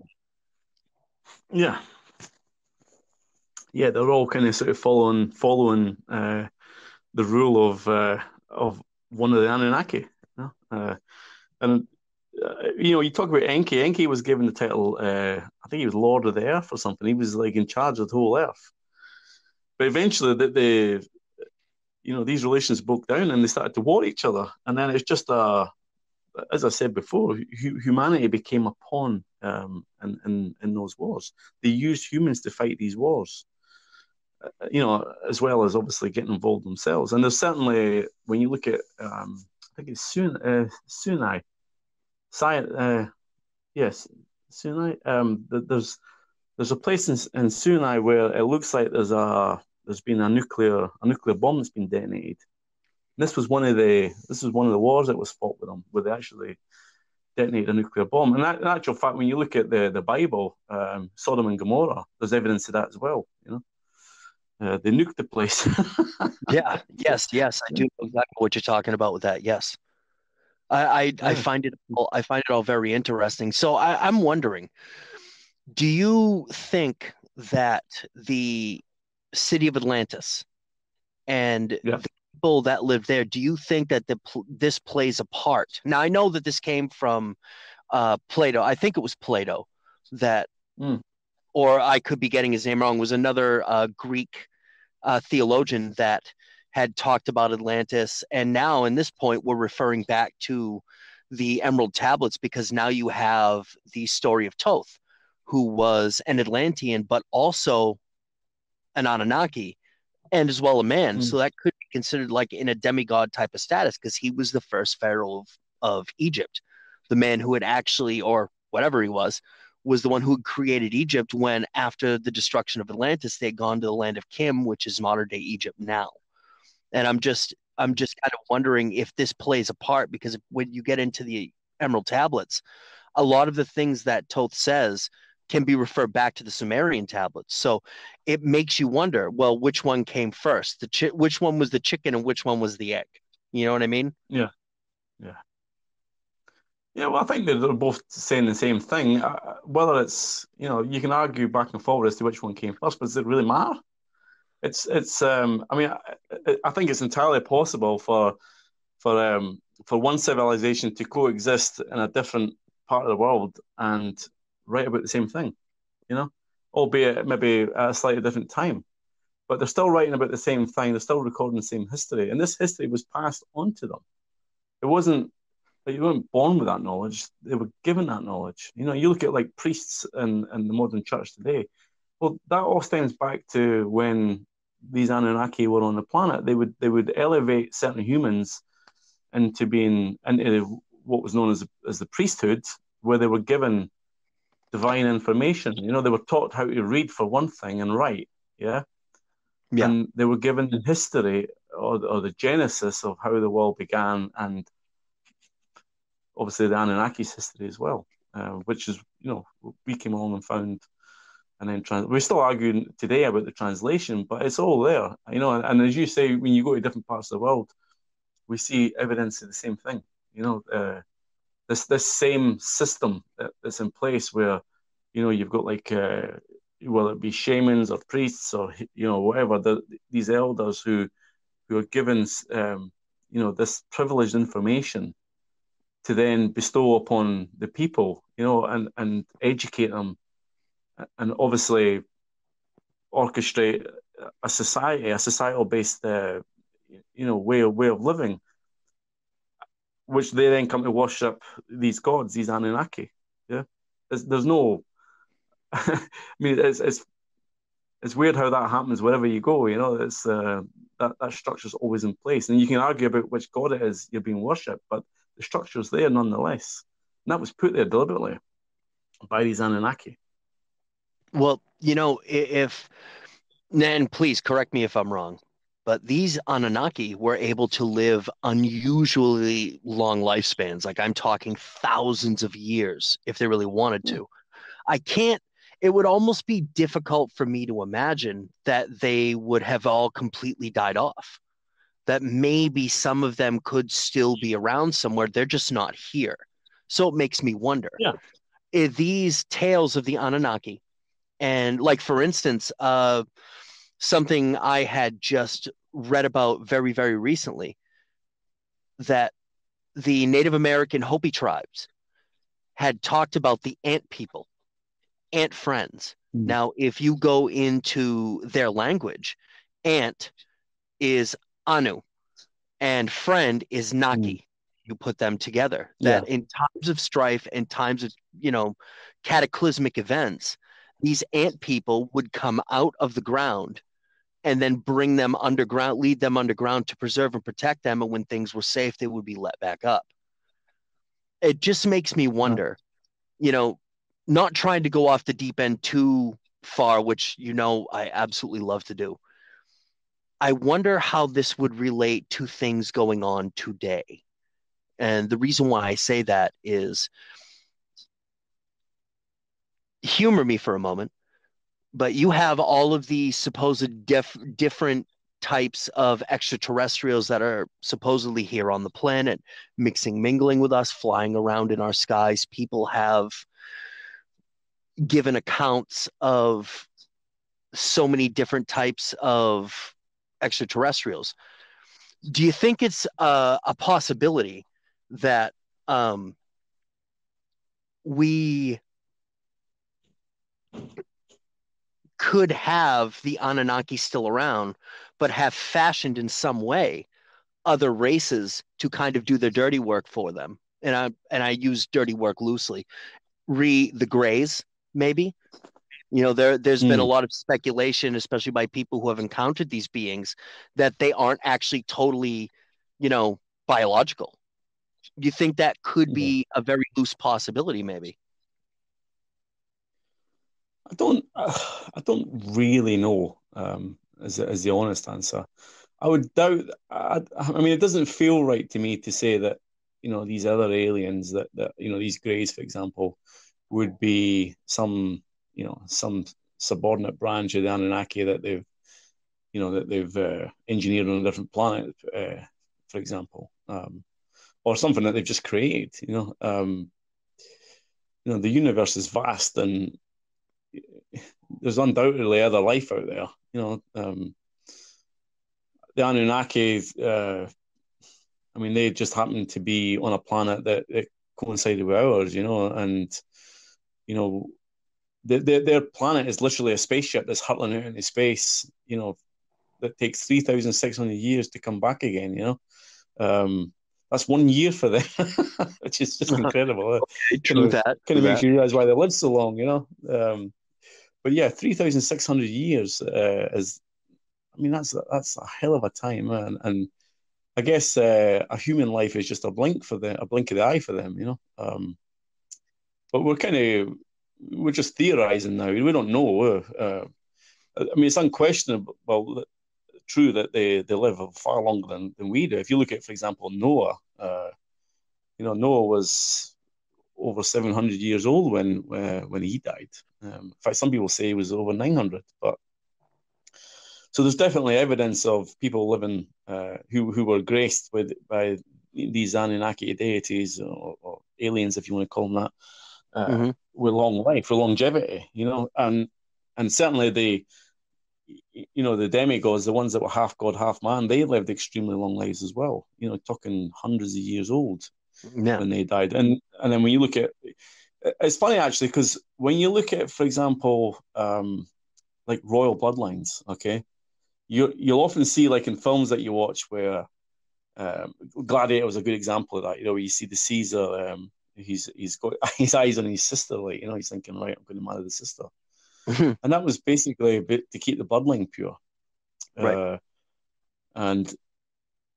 Yeah, they're all kind of sort of following the rule of one of the Anunnaki. And you talk about Enki. Enki was given the title, I think he was Lord of the Earth or something. He was like in charge of the whole Earth. But eventually, these relations broke down and they started to war each other. And then it's just as I said before, humanity became a pawn in those wars. They used humans to fight these wars, as well as obviously getting involved themselves. And there's certainly, when you look at, I think it's Sunai. Yes, Sunai. There's a place in Sunai where it looks like there's been a nuclear bomb that's been detonated. And this was one of the wars that was fought with them, where they actually detonated a nuclear bomb. And in actual fact, when you look at the Bible, Sodom and Gomorrah, there's evidence of that as well. They nuked the place. Yeah. Yes. I do know exactly what you're talking about with that. Yes. I find it all very interesting. So I'm wondering, do you think that the city of Atlantis and the people that live there, do you think that this plays a part? Now, I know that this came from Plato. I think it was Plato that, or I could be getting his name wrong, was another Greek theologian that had talked about Atlantis. And now in this point, we're referring back to the Emerald Tablets, because now you have the story of Thoth, who was an Atlantean, but also an Anunnaki, and as well a man. So that could be considered like in a demigod type of status, because he was the first pharaoh of Egypt, the man who had actually, or whatever he was the one who had created Egypt when, after the destruction of Atlantis, they had gone to the land of Kim, which is modern day Egypt now. And I'm just kind of wondering if this plays a part, because when you get into the Emerald Tablets, a lot of the things that Thoth says can be referred back to the Sumerian tablets. So it makes you wonder, well, which one came first? Which one was the chicken and which one was the egg? You know what I mean? Yeah. Yeah, well, I think they're both saying the same thing. Whether it's, you can argue back and forward as to which one came first, but does it really matter? It's. I mean, I think it's entirely possible for one civilization to coexist in a different part of the world and write about the same thing, albeit maybe at a slightly different time. But they're still writing about the same thing. They're still recording the same history, and this history was passed on to them. It wasn't. You weren't born with that knowledge. They were given that knowledge. You look at like priests in the modern church today. Well, that all stems back to when these Anunnaki were on the planet. They would elevate certain humans into what was known as the priesthood, where they were given divine information. They were taught how to read for one thing and write. Yeah. Yeah. And they were given the history or the genesis of how the world began, and obviously the Anunnaki's history as well, which is, we came along and found, and then we're still arguing today about the translation, but it's all there, and as you say, when you go to different parts of the world, we see evidence of the same thing, this same system that's in place where, you've got like, whether it be shamans or priests or, whatever, these elders who are given, this privileged information to then bestow upon the people, and educate them, and obviously orchestrate a societal-based, way of living, which they then come to worship these gods, these Anunnaki. Yeah, there's no. I mean, it's weird how that happens wherever you go. It's that structure's always in place, and you can argue about which god it is you're being worshipped, but the structure's there nonetheless. And that was put there deliberately by these Anunnaki. Well, if Nan, please correct me if I'm wrong, but these Anunnaki were able to live unusually long lifespans. Like I'm talking thousands of years if they really wanted to. It would almost be difficult for me to imagine that they would have all completely died off. That maybe some of them could still be around somewhere. They're just not here. So it makes me wonder. Yeah. These tales of the Anunnaki, and like, for instance, something I had just read about very, very recently, that the Native American Hopi tribes had talked about the ant people, ant friends. Now, if you go into their language, ant is Anu and friend is Naki. You put them together. That in times of strife and times of, cataclysmic events, these ant people would come out of the ground and then bring them underground, lead them underground to preserve and protect them. And when things were safe, they would be let back up. It just makes me wonder, not trying to go off the deep end too far, which, I absolutely love to do. I wonder how this would relate to things going on today. And the reason why I say that is, humor me for a moment, but you have all of the supposed different types of extraterrestrials that are supposedly here on the planet, mingling with us, flying around in our skies. People have given accounts of so many different types of extraterrestrials. Do you think it's a possibility that we could have the Anunnaki still around, but have fashioned in some way other races to kind of do the dirty work for them? And I use dirty work loosely. The Greys, maybe. There's been a lot of speculation, especially by people who have encountered these beings, that they aren't actually totally, biological. You think that could be a very loose possibility, maybe? I don't really know, as the honest answer. I would doubt. I mean, it doesn't feel right to me to say that, these other aliens, that these Greys, for example, would be some subordinate branch of the Anunnaki that they've engineered on a different planet, for example. or something that they've just created. The universe is vast, and there's undoubtedly other life out there. The Anunnaki, they just happen to be on a planet that coincided with ours, and their planet is literally a spaceship that's hurtling out into space, that takes 3,600 years to come back again, that's 1 year for them, which is just incredible. True that. Kind of makes you realize why they live so long, but yeah, 3,600 years is, that's a hell of a time, and I guess a human life is just a blink of the eye for them, but we're just theorizing now. We don't know. It's unquestionable true that they live far longer than we do. If you look at, for example, Noah, Noah was over 700 years old when he died. In fact, some people say he was over 900. But so there's definitely evidence of people living who were graced by these Anunnaki deities or aliens, if you want to call them that, with long life, with longevity, and certainly the demigods, the ones that were half god, half man, they lived extremely long lives as well. Talking hundreds of years old when they died, and then when you look at, it's funny actually, because when you look at, for example, like royal bloodlines, okay, you'll often see, like in films that you watch, where Gladiator was a good example of that. Where you see the Caesar, he's got his eyes on his sister, like he's thinking, right, I'm going to marry the sister. And that was basically a bit to keep the bloodline pure, right? And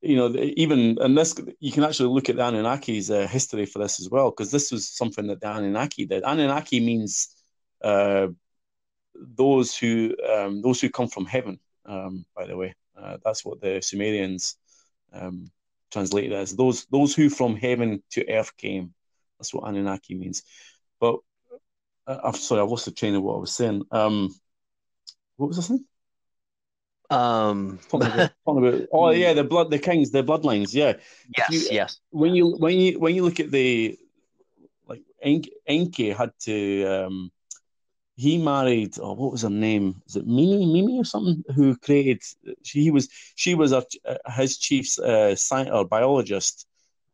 even and this, you can actually look at the Anunnaki's history for this as well, because this was something that the Anunnaki did. Anunnaki means those who come from heaven. By the way, that's what the Sumerians translated as those who from heaven to earth came. That's what Anunnaki means. But I'm sorry, I've lost the train of what I was saying. What was I saying? Talking about the kings, the bloodlines. Yeah. Yes. When you look at the, like, Enki had to he married, what was her name? Is it Mimi or something? Who created? She was his chief scientist or biologist,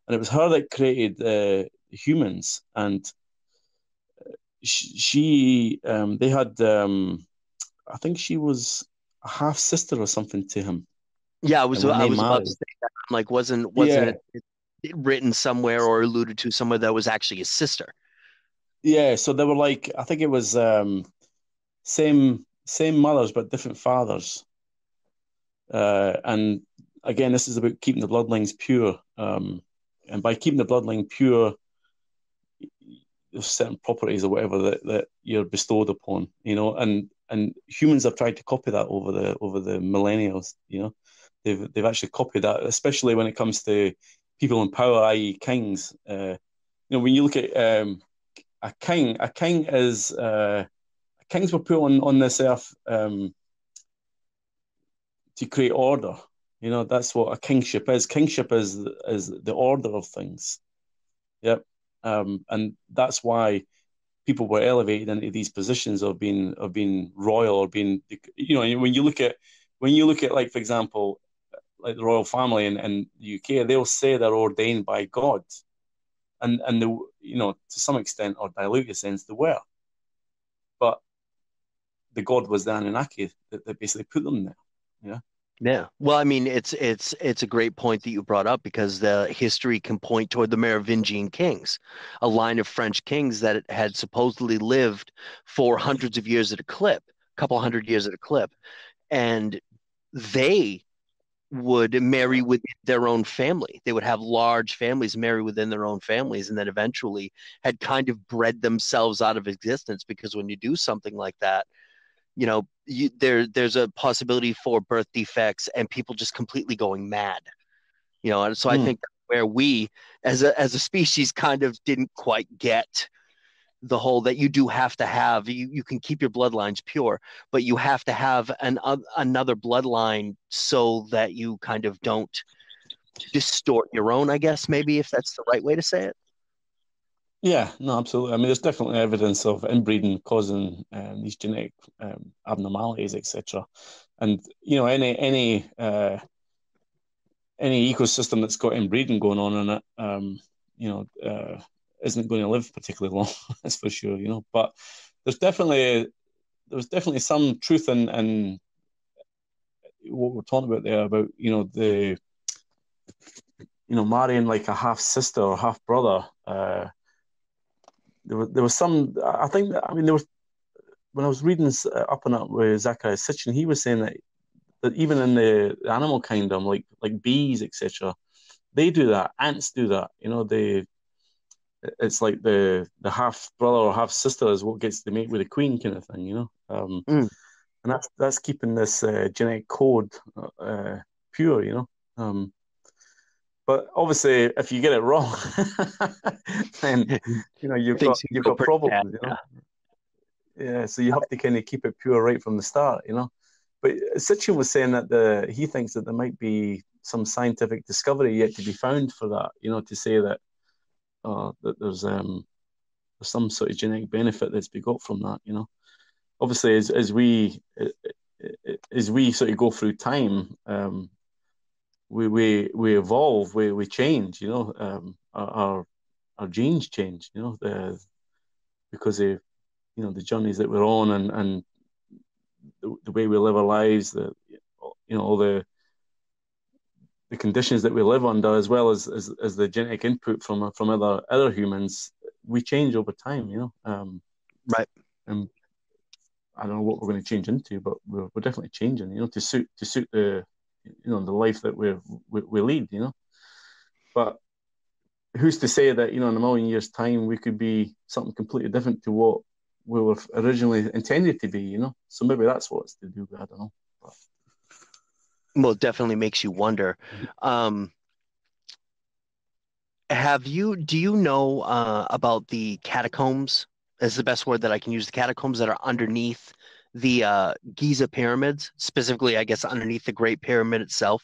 and it was her that created humans. And they had, I think she was a half sister or something to him. Yeah, I was about to say that. I'm like, wasn't it written somewhere or alluded to somewhere that was actually his sister? Yeah, so they were like, I think it was same mothers but different fathers. And again, this is about keeping the bloodlines pure. And by keeping the bloodline pure, there's certain properties or whatever that you're bestowed upon, and humans have tried to copy that over the millennia. They've actually copied that, especially when it comes to people in power, i.e. kings. When you look at a king is kings were put on this earth to create order. That's what a kingship is. Kingship is the order of things. Yep. And that's why people were elevated into these positions of being royal, or being, when you look at, like, for example, like the royal family in the UK, they'll say they're ordained by God, and to some extent or diluted sense they were, but the God was the Anunnaki that basically put them there. Yeah. Well, I mean, it's a great point that you brought up, because the history can point toward the Merovingian kings, a line of French kings that had supposedly lived for hundreds of years at a clip, a couple hundred years at a clip, and they would marry within their own family. They would have large families, marry within their own families, and then eventually had kind of bred themselves out of existence, because when you do something like that, there's a possibility for birth defects and people just completely going mad, and so I think where we as a species kind of didn't quite get the whole that you do have to have, you can keep your bloodlines pure, but you have to have another bloodline so that you kind of don't distort your own, I guess, maybe, if that's the right way to say it. Yeah, no, absolutely. I mean, there's definitely evidence of inbreeding causing these genetic abnormalities, etc. And any ecosystem that's got inbreeding going on in it, isn't going to live particularly long. That's for sure. But there's definitely some truth in what we're talking about there about marrying like a half sister or half brother. There was some. I think that, I mean, there was, when I was reading Up and Up with Zecharia Sitchin, he was saying that even in the animal kingdom, like bees, etc., they do that. Ants do that. It's like the half brother or half sister is what gets to mate with the queen, kind of thing. And that's keeping this genetic code pure. But obviously, if you get it wrong, then you've got problems. Yeah, so you have to kind of keep it pure right from the start. But Sitchin was saying that he thinks that there might be some scientific discovery yet to be found for that. To say that that there's some sort of genetic benefit that's been got from that. Obviously, as we sort of go through time, we evolve, we change. Our genes change. Because of the journeys that we're on and the way we live our lives, all the conditions that we live under, as well as the genetic input from other humans, we change over time. Right. And I don't know what we're going to change into, but we're definitely changing. To suit the the life that we lead. But who's to say that in a million years' time we could be something completely different to what we were originally intended to be? So maybe that's what it's to do with. I don't know. But... Well, it definitely makes you wonder. Do you know about the catacombs? Is the best word that I can use. The catacombs that are underneath the Giza pyramids, specifically, I guess, underneath the Great Pyramid itself.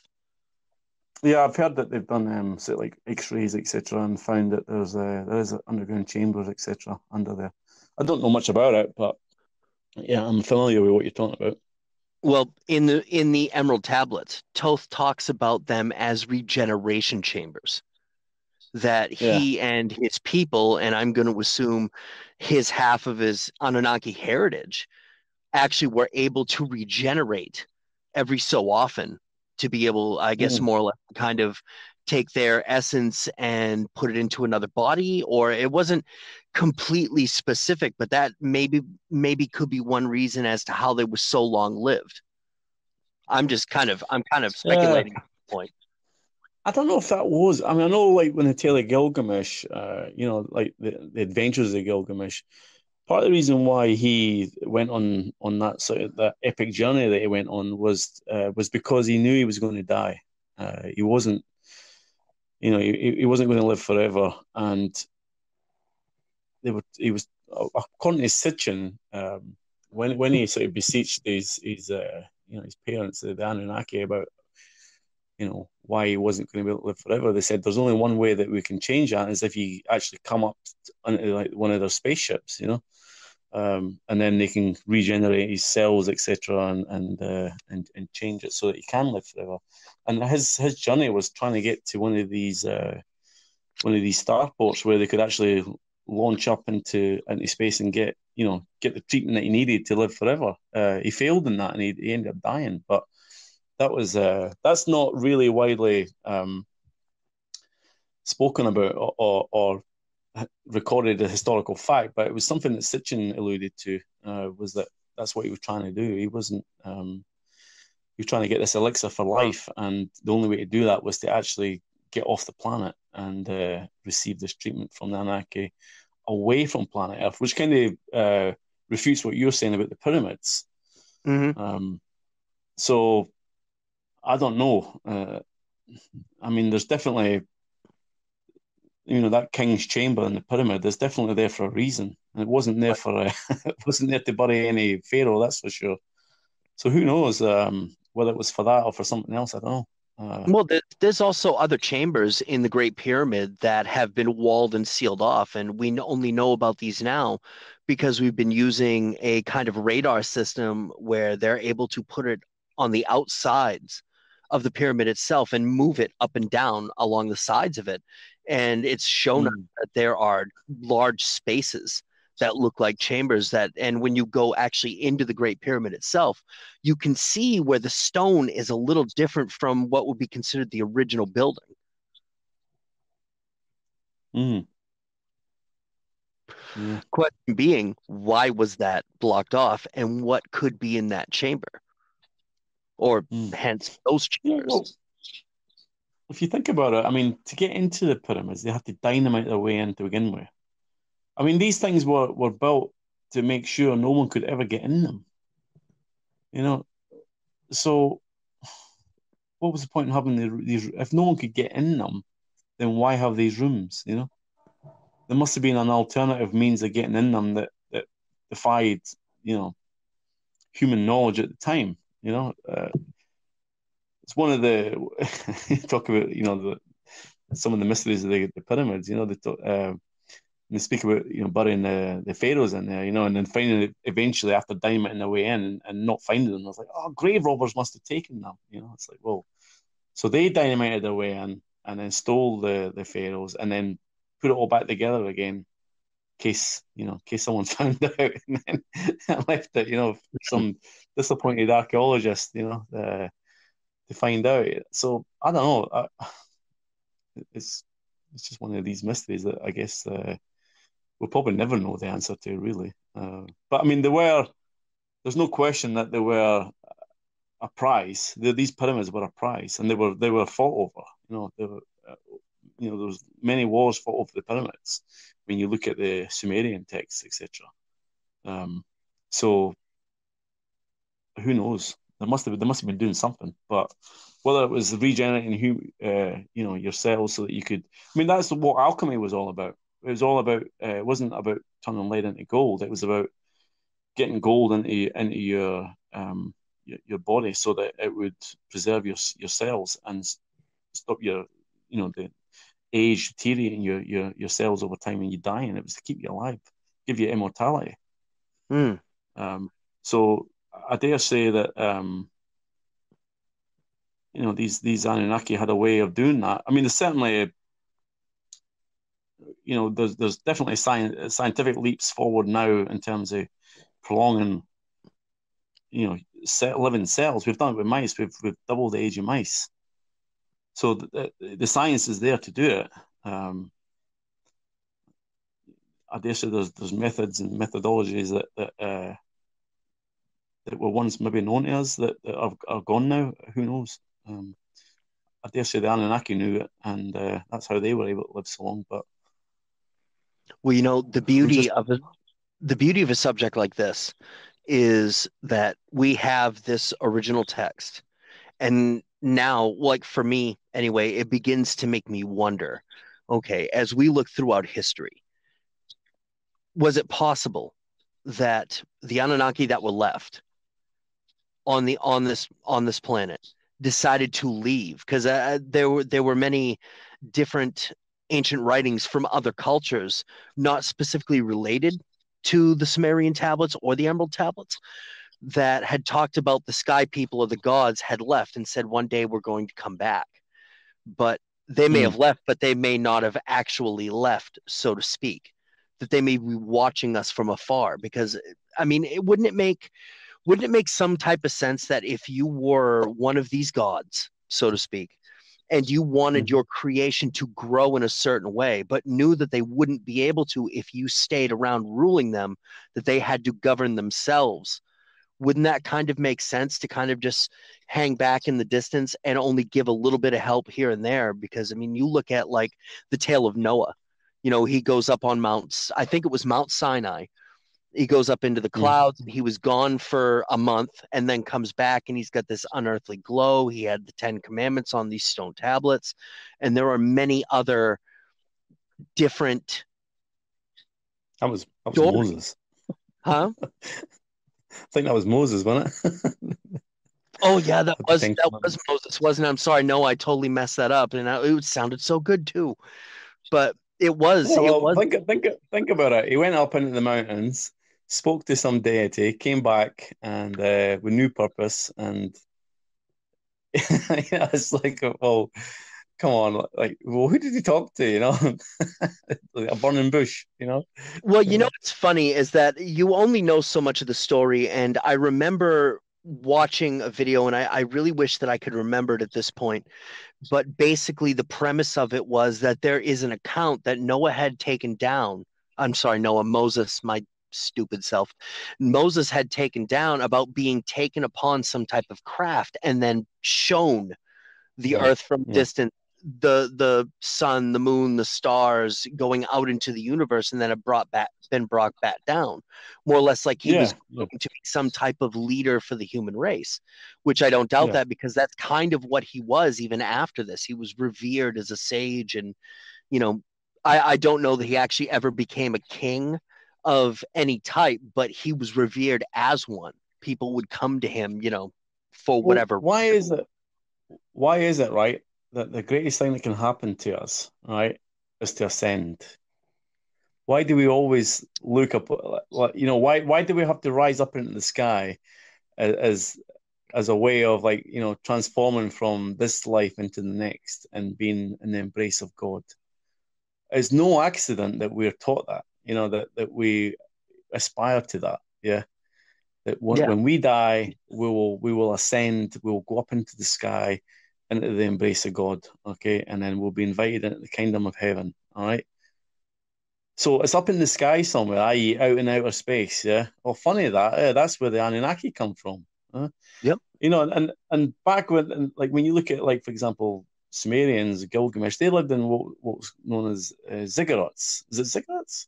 Yeah, I've heard that they've done like X-rays, etc., and found that there is underground chambers, etc., under there. I don't know much about it, but yeah, I'm familiar with what you're talking about. Well, in the Emerald Tablets, Thoth talks about them as regeneration chambers. That he and his people, and I'm going to assume his half of his Anunnaki heritage, actually were able to regenerate every so often to be able, I guess, more or less kind of take their essence and put it into another body. Or it wasn't completely specific, but that maybe could be one reason as to how they were so long lived. I'm kind of speculating at this point. I don't know if that was. I mean, I know, like, when the tale of Gilgamesh, like the Adventures of Gilgamesh, part of the reason why he went on that sort of that epic journey that he went on was because he knew he was going to die. He wasn't, he wasn't going to live forever, and he was, according to Sitchin, when he sort of beseeched his parents, the Anunnaki, about why he wasn't going to be able to live forever, they said there's only one way that we can change that, is if you actually come up onto like one of their spaceships, and then they can regenerate his cells, etc., and change it so that he can live forever. And his journey was trying to get to one of these starports where they could actually launch up into space and get the treatment that he needed to live forever. He failed in that, and he ended up dying. But that's not really widely spoken about or recorded a historical fact, but it was something that Sitchin alluded to, was that's what he was trying to do. He wasn't he was trying to get this elixir for life, and the only way to do that was to actually get off the planet and receive this treatment from the Anunnaki away from planet Earth, which kind of refutes what you're saying about the pyramids. Mm-hmm. So I don't know. I mean, there's definitely, that king's chamber in the pyramid is definitely there for a reason. And it wasn't there it wasn't there to bury any pharaoh, that's for sure. So who knows whether it was for that or for something else, I don't know. Well, there's also other chambers in the Great Pyramid that have been walled and sealed off, and we only know about these now because we've been using a kind of radar system where they're able to put it on the outsides of the pyramid itself and move it up and down along the sides of it. And it's shown us that there are large spaces that look like chambers that, and when you go actually into the Great Pyramid itself, you can see where the stone is a little different from what would be considered the original building. Yeah. Question being, why was that blocked off, and what could be in that chamber, or hence those chambers? Well, if you think about it, I mean, to get into the pyramids, they have to dynamite their way in to begin with. I mean, these things were built to make sure no one could ever get in them. You know, so what was the point in having these? If no one could get in them, then why have these rooms? You know, there must have been an alternative means of getting in them that defied, human knowledge at the time. It's one of the talk about some of the mysteries of the pyramids. They speak about burying the pharaohs in there, and then finding it eventually after dynamiting their way in and not finding them. I was like, oh, grave robbers must have taken them. It's like, well, so they dynamited their way in and then stole the pharaohs and then put it all back together again, in case someone found out, and then left it, some disappointed archaeologist, to find out. So I don't know. It's just one of these mysteries that I guess we'll probably never know the answer to, really. But I mean, there's no question that they were a prize. These pyramids were a prize, and they were fought over. There was many wars fought over the pyramids when you look at the Sumerian texts, etc. So who knows? They must have been doing something, but whether it was regenerating your cells so that you could. I mean, that's what alchemy was all about. It was all about. It wasn't about turning lead into gold. It was about getting gold into your body so that it would preserve your cells and stop the age deteriorating your cells over time when you die, and it was to keep you alive, give you immortality. So I dare say that these Anunnaki had a way of doing that. I mean, there's certainly there's definitely scientific leaps forward now in terms of prolonging living cells. We've done it with mice. We've doubled the age of mice. So the science is there to do it. I dare say there's methods and methodologies that were once maybe known to us that are gone now. Who knows? I dare say the Anunnaki knew it, and that's how they were able to live so long. But well, the beauty of a subject like this is that we have this original text, and now, like for me anyway, it begins to make me wonder, okay, as we look throughout history, was it possible that the Anunnaki that were left on this planet decided to leave? Because there were many different ancient writings from other cultures, not specifically related to the Sumerian tablets or the Emerald tablets, that had talked about the sky people or the gods had left and said one day we're going to come back. But they may have left, but they may not have actually left, so to speak. That they may be watching us from afar. Because I mean, wouldn't it make some type of sense that if you were one of these gods, so to speak, and you wanted your creation to grow in a certain way, but knew that they wouldn't be able to if you stayed around ruling them, that they had to govern themselves? Wouldn't that kind of make sense to kind of just hang back in the distance and only give a little bit of help here and there? Because, I mean, you look at like the tale of Noah, he goes up on I think it was Mount Sinai. He goes up into the clouds and he was gone for a month and then comes back and he's got this unearthly glow. He had the 10 Commandments on these stone tablets. And there are many other different. That was Moses. Huh? I think that was Moses, wasn't it? Oh yeah, that Of the was Ten that was Commandments. Moses, wasn't it? I'm sorry. No, I totally messed that up, and it sounded so good too. But it was Yeah, it well, was think about it. He went up into the mountains, spoke to some deity, came back, and with new purpose. And yeah, it's like, well, come on, like, well, who did he talk to? Like a burning bush. Well, You know? what's funny is that you only know so much of the story, and I remember watching a video, and I really wish that I could remember it at this point. But basically, the premise of it was that there is an account that Noah had taken down. I'm sorry, Noah, Moses, my stupid self. Moses had taken down about being taken upon some type of craft and then shown the Yeah, earth from yeah, distant, the sun, the moon, the stars going out into the universe, and then it brought back down, more or less like he was yeah, yeah, going to be some type of leader for the human race, which I don't doubt yeah. that, because that's kind of what he was even after this. He was revered as a sage, and you know I don't know that he actually ever became a king of any type, but he was revered as one. People would come to him, for Well, whatever. why is it? Why is it right that the greatest thing that can happen to us, right, is to ascend? Why do we always look up? Why do we have to rise up into the sky as as a way of, like, transforming from this life into the next and being in the embrace of God? It's no accident that we're taught that, that we aspire to that. Yeah. That Yeah. when we die, we will ascend, we will go up into the sky, into the embrace of God, okay, and then we'll be invited into the kingdom of heaven. All right. So it's up in the sky somewhere, i.e., out in outer space. Yeah. Well, funny that. That's where the Anunnaki come from. Huh? Yep. And back when, and like, when you look at, like, for example, Sumerians, Gilgamesh, they lived in what was known as ziggurats. Is it ziggurats?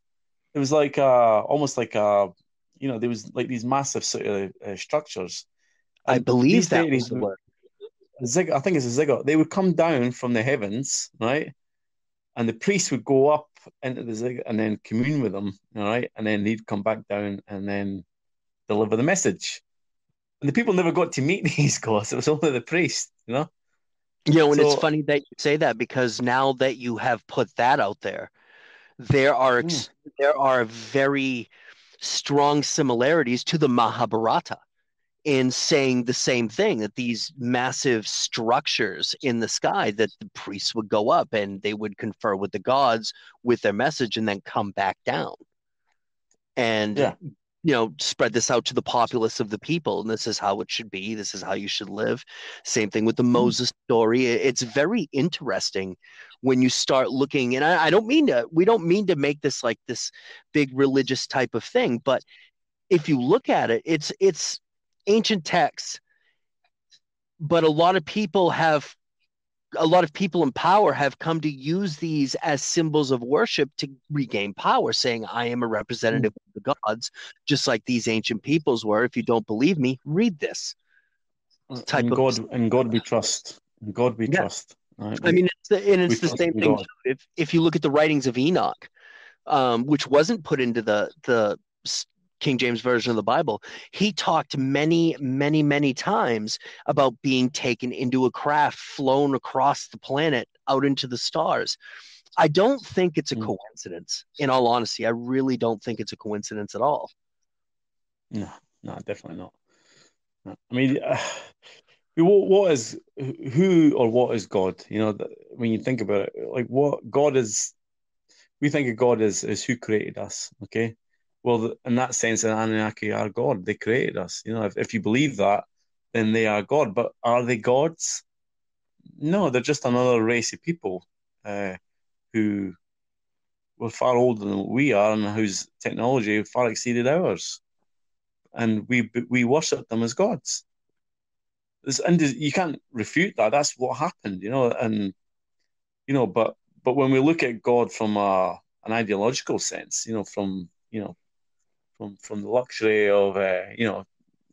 It was like almost like there was like these massive sort of structures, I and believe these that was deities, the word. I think it's a ziggurat. They would come down from the heavens, right? And the priest would go up into the ziggurat and then commune with them, all right? And then he'd come back down and then deliver the message. And the people never got to meet these gods. It was only the priest. And it's So, funny that you say that, because now that you have put that out there, there are mm, there are very strong similarities to the Mahabharata in saying the same thing, that these massive structures in the sky, that the priests would go up and they would confer with the gods with their message and then come back down and yeah. spread this out to the populace of the people, and this is how it should be, this is how you should live. Same thing with the Mm, Moses story. It's very interesting when you start looking, and I don't mean to we don't mean to make this like this big religious type of thing, but if you look at it, it's ancient texts, but a lot of people in power have come to use these as symbols of worship to regain power, saying, I am a mm. representative of the gods, just like these ancient peoples were. If you don't believe me, read this type And of. God we trust. And God we Yeah. trust. Right? I mean, We it's the trust same in thing God. too. If you look at the writings of Enoch, which wasn't put into the King James version of the Bible, he talked many, many, many times about being taken into a craft, flown across the planet out into the stars. I don't think it's a Mm. coincidence. In all honesty, I really don't think it's a coincidence at all. No, no, definitely not. No. I mean, what is who or what is God? When you think about it, like, what God is, we think of God as who created us. Okay, well, in that sense, the Anunnaki are God. They created us. If you believe that, then they are God. But are they gods? No, they're just another race of people who were far older than we are, and whose technology far exceeded ours, and we worship them as gods. And you can't refute that. That's what happened. And but when we look at God from an ideological sense, from the luxury of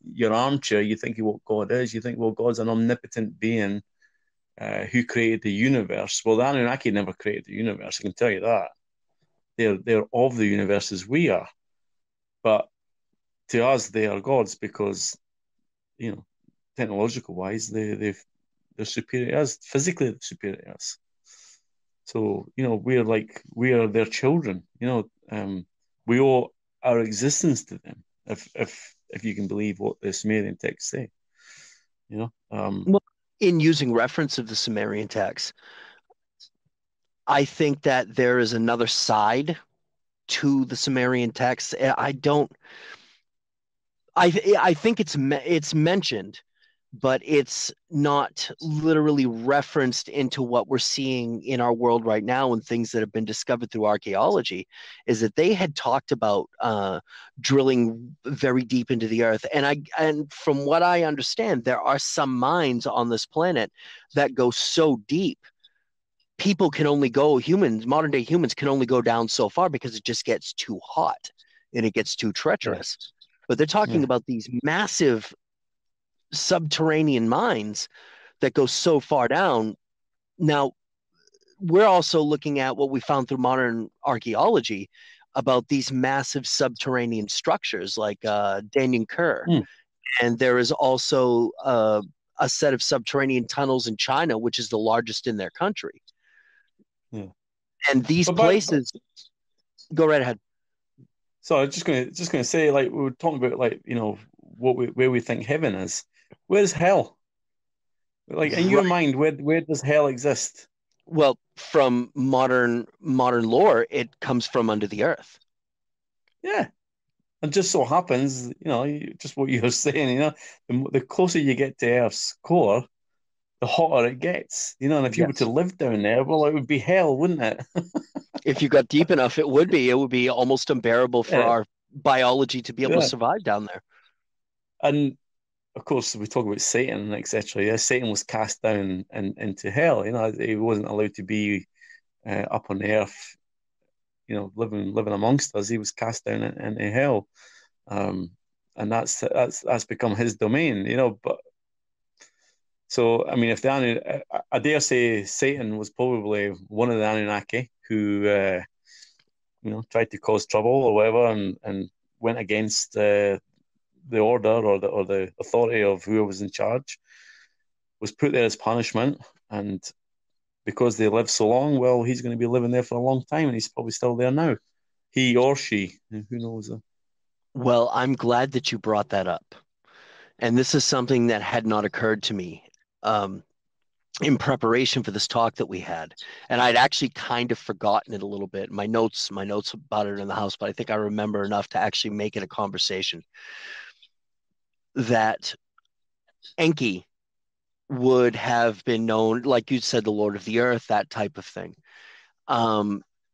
your armchair, you think of what God is. You think, well, God's an omnipotent being who created the universe. Well, the Anunnaki never created the universe. I can tell you that. They're of the universe as we are, but to us they are gods because you know technological wise, they're superior to us, physically superior to us. So, we are their children. We owe our existence to them, if you can believe what the Sumerian texts say. Well, in using reference of the Sumerian text, I think that there is another side to the Sumerian text. I think it's mentioned, but it's not literally referenced into what we're seeing in our world right now and things that have been discovered through archaeology. Is that they had talked about drilling very deep into the earth, and from what I understand, there are some mines on this planet that go so deep. People can only go, modern day humans can only go down so far because it just gets too hot and it gets too treacherous. Yeah. But they're talking about these massive subterranean mines that go so far down. Now, we're also looking at what we found through modern archaeology about these massive subterranean structures like Danyan Kur. And there is also a set of subterranean tunnels in China, which is the largest in their country. Yeah. And these places, go right ahead. So I was just gonna say, like, we were talking about, like, where we think heaven is. Where's hell? Like, in your mind, where does hell exist? Well, from modern lore, it comes from under the earth. Yeah. And just so happens, just what you were saying, the closer you get to Earth's core, the hotter it gets. And if you were to live down there, well, it would be hell, wouldn't it? If you got deep enough, it would be almost unbearable for our biology to be able to survive down there. And of course, we talk about Satan, etc. Yeah, Satan was cast down into hell. He wasn't allowed to be up on earth, living amongst us. He was cast down into hell, and that's become his domain. But so, I mean, I dare say Satan was probably one of the Anunnaki who, tried to cause trouble or whatever, and went against the order or the authority of whoever was in charge, was put there as punishment. And because they lived so long, well, he's going to be living there for a long time, and he's probably still there now. He or she, who knows? Well, I'm glad that you brought that up. And this is something that had not occurred to me in preparation for this talk that we had. And I'd actually kind of forgotten it a little bit. My notes about it in the house, but I think I remember enough to actually make it a conversation. That Enki would have been known, like you said, the Lord of the Earth, that type of thing.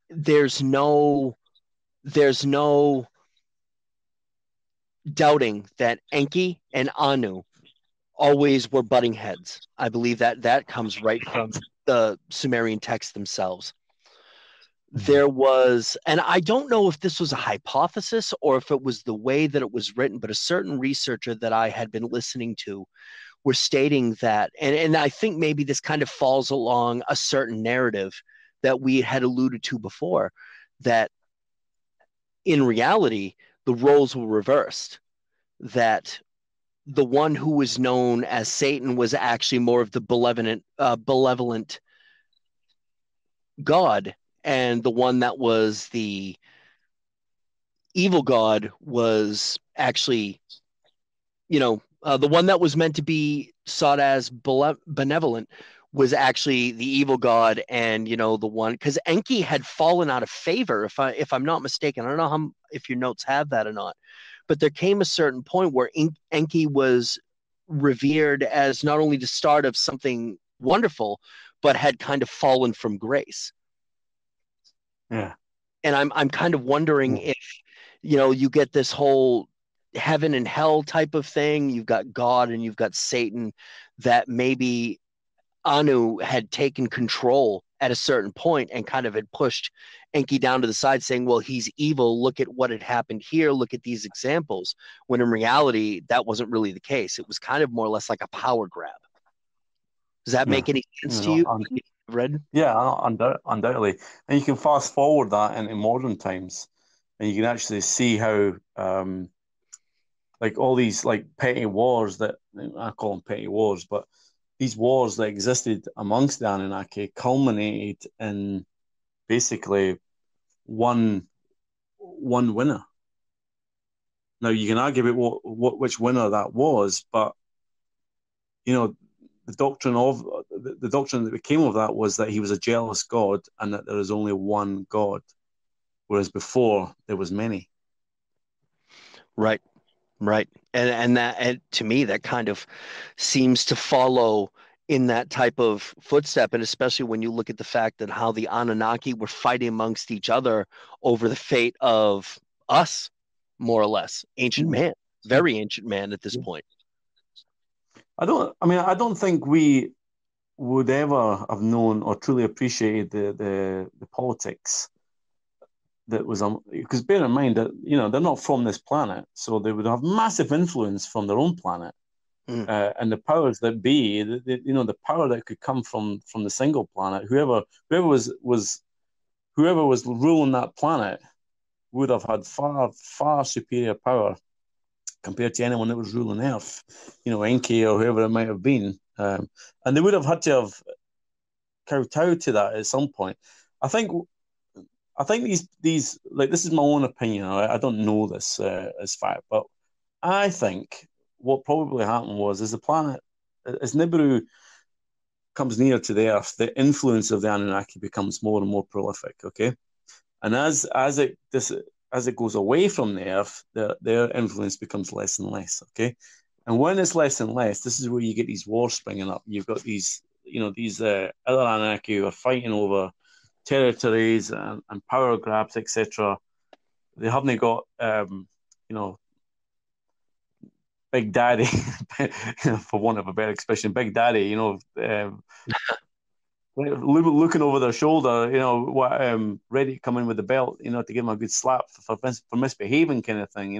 There's no doubting that Enki and Anu always were butting heads. I believe that comes right from the Sumerian texts themselves. There was, and I don't know if this was a hypothesis or if it was the way that it was written, but a certain researcher that I had been listening to were stating that, and I think maybe this kind of falls along a certain narrative that we had alluded to before, that in reality, the roles were reversed, that the one who was known as Satan was actually more of the benevolent God, and the one that was the evil God was actually, the one that was meant to be sought as benevolent was actually the evil God, and the one, because Enki had fallen out of favor, if I'm not mistaken. I don't know if your notes have that or not, but there came a certain point where Enki was revered as not only the start of something wonderful, but had kind of fallen from grace. Yeah. And I'm kind of wondering if, you get this whole heaven and hell type of thing. You've got God and you've got Satan, that maybe Anu had taken control at a certain point and kind of had pushed Enki down to the side, saying, well, he's evil. Look at what had happened here. Look at these examples. When in reality, that wasn't really the case. It was kind of more or less like a power grab. Does that make any sense to you? Red? Yeah, undoubtedly. And you can fast forward that into modern times, and you can actually see how like all these like petty wars that I call them petty wars, but these wars that existed amongst the Anunnaki culminated in basically one winner. Now you can argue about which winner that was, but you know, the doctrine that came of that was that he was a jealous God and that there is only one God, whereas before there was many. Right. Right. And to me, that kind of seems to follow in that type of footstep. And especially when you look at the fact that how the Anunnaki were fighting amongst each other over the fate of us, more or less, ancient man, very ancient man at this point. I don't think we would ever have known or truly appreciated the politics that was because bear in mind that they're not from this planet, so they would have massive influence from their own planet, and the powers that be, the power that could come from the single planet, whoever was ruling that planet would have had far superior power compared to anyone that was ruling Earth, Enki or whoever it might have been, and they would have had to have kowtowed to that at some point. I think these like, this is my own opinion. I don't know this as fact, but I think what probably happened was, as the planet, as Nibiru comes near to the Earth, the influence of the Anunnaki becomes more and more prolific. Okay, and as it goes away from the Earth, their influence becomes less and less. Okay, and when it's less and less, this is where you get these wars springing up. You've got these other Anunnaki who are fighting over territories and power grabs, etc. They haven't got Big Daddy, for want of a better expression, Big Daddy, looking over their shoulder, ready to come in with the belt, to give them a good slap for misbehaving, kind of thing.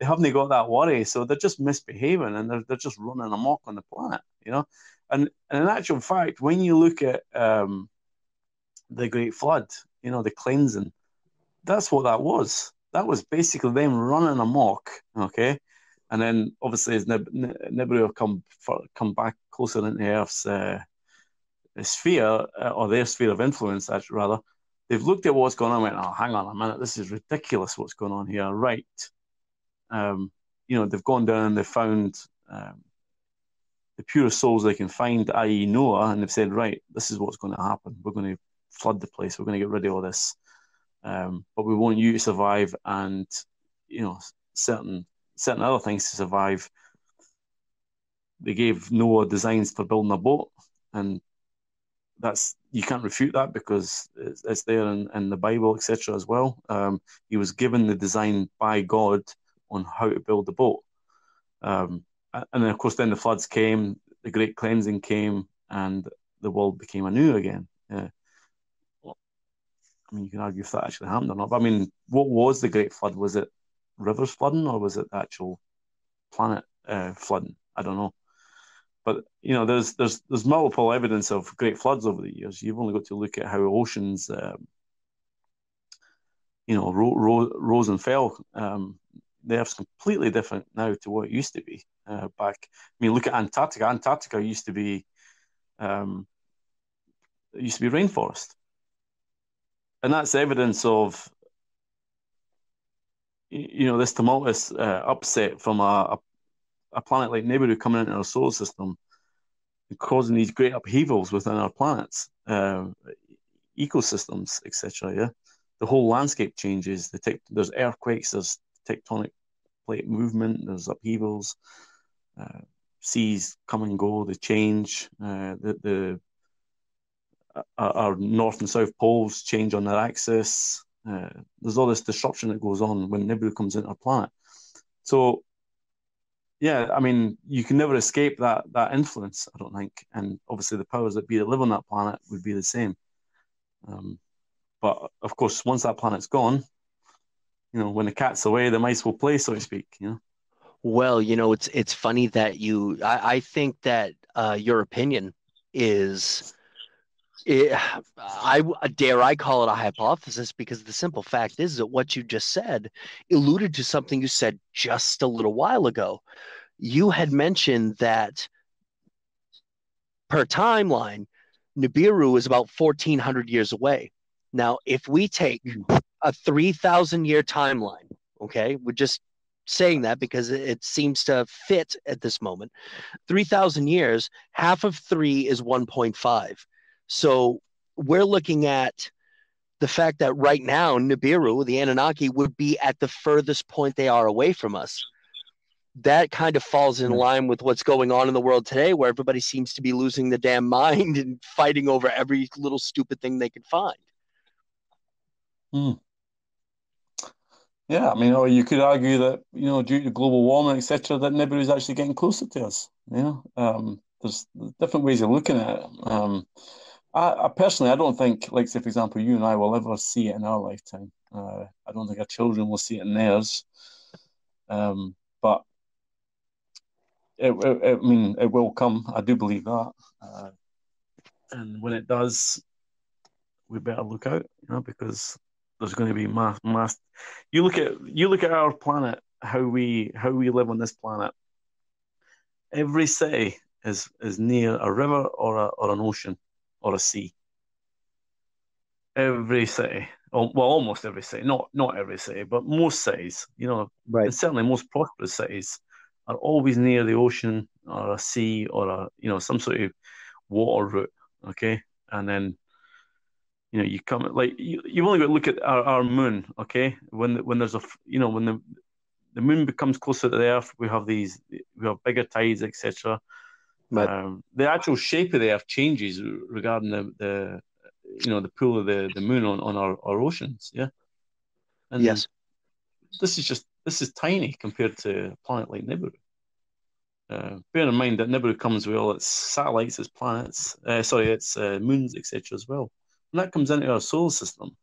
They haven't got that worry, so they're just misbehaving and they're just running amok on the planet. And in actual fact, when you look at the Great Flood, the cleansing, that's what that was. That was basically them running amok, okay? And then obviously as Nibiru have come back closer into Earth's sphere, or their sphere of influence, rather, they've looked at what's going on and went, oh, hang on a minute, this is ridiculous what's going on here, right? They've gone down and they've found the purest souls they can find, i.e. Noah, and they've said, right, this is what's going to happen. We're going to flood the place. We're going to get rid of all this. But we want you to survive, and certain other things to survive. They gave Noah designs for building a boat, and you can't refute that because it's there in the Bible, etc. as well. He was given the design by God on how to build the boat, and then of course then the floods came, the great cleansing came, and the world became anew again. You can argue if that actually happened or not. But what was the Great Flood? Was it rivers flooding, or was it the actual planet flooding? I don't know. But there's multiple evidence of great floods over the years. You've only got to look at how oceans, rose and fell. The Earth's completely different now to what it used to be back. Look at Antarctica. Antarctica used to be rainforest. And that's evidence of, this tumultuous upset from a planet like Nibiru coming into our solar system and causing these great upheavals within our planets, ecosystems, etc. Yeah, the whole landscape changes. There's earthquakes, there's tectonic plate movement, there's upheavals, seas come and go, they change. Our north and south poles change on their axis. There's all this disruption that goes on when Nibiru comes into our planet. So, yeah, you can never escape that influence, I don't think. And obviously the powers that be that live on that planet would be the same. But, of course, once that planet's gone, when the cat's away, the mice will play, so to speak, Well, it's funny that I think that your opinion is Dare I call it a hypothesis, because the simple fact is that what you just said alluded to something you said just a little while ago. You had mentioned that per timeline, Nibiru is about 1,400 years away. Now, if we take a 3,000-year timeline, okay, we're just saying that because it seems to fit at this moment. 3,000 years, half of 3 is 1.5. So we're looking at the fact that right now, Nibiru, the Anunnaki, would be at the furthest point they are away from us. That kind of falls in line with what's going on in the world today, where everybody seems to be losing the damn mind and fighting over every little stupid thing they can find. Yeah, I mean, or you could argue that, due to global warming, etc., that Nibiru is actually getting closer to us. There's different ways of looking at it. I personally, I don't think, like, say, for example, you and I will ever see it in our lifetime. I don't think our children will see it in theirs. But I mean, it will come. I do believe that. And when it does, we better look out, because there's going to be mass. You look at our planet, how we live on this planet. Every city is near a river or an ocean or a sea. Every city, well, almost every city, not every city, but most cities, Right. and certainly most prosperous cities are always near the ocean or a sea or some sort of water route. Okay, and then you come, like, you've only got to look at our moon. Okay, when there's when the moon becomes closer to the Earth, we have bigger tides, etc. Right. The actual shape of the Earth changes regarding the pull of the moon on our oceans. Yeah, and yes, this is tiny compared to a planet like Nibiru. Bear in mind that Nibiru comes with all its satellites, its planets, its moons, etc. as well. When that comes into our solar system,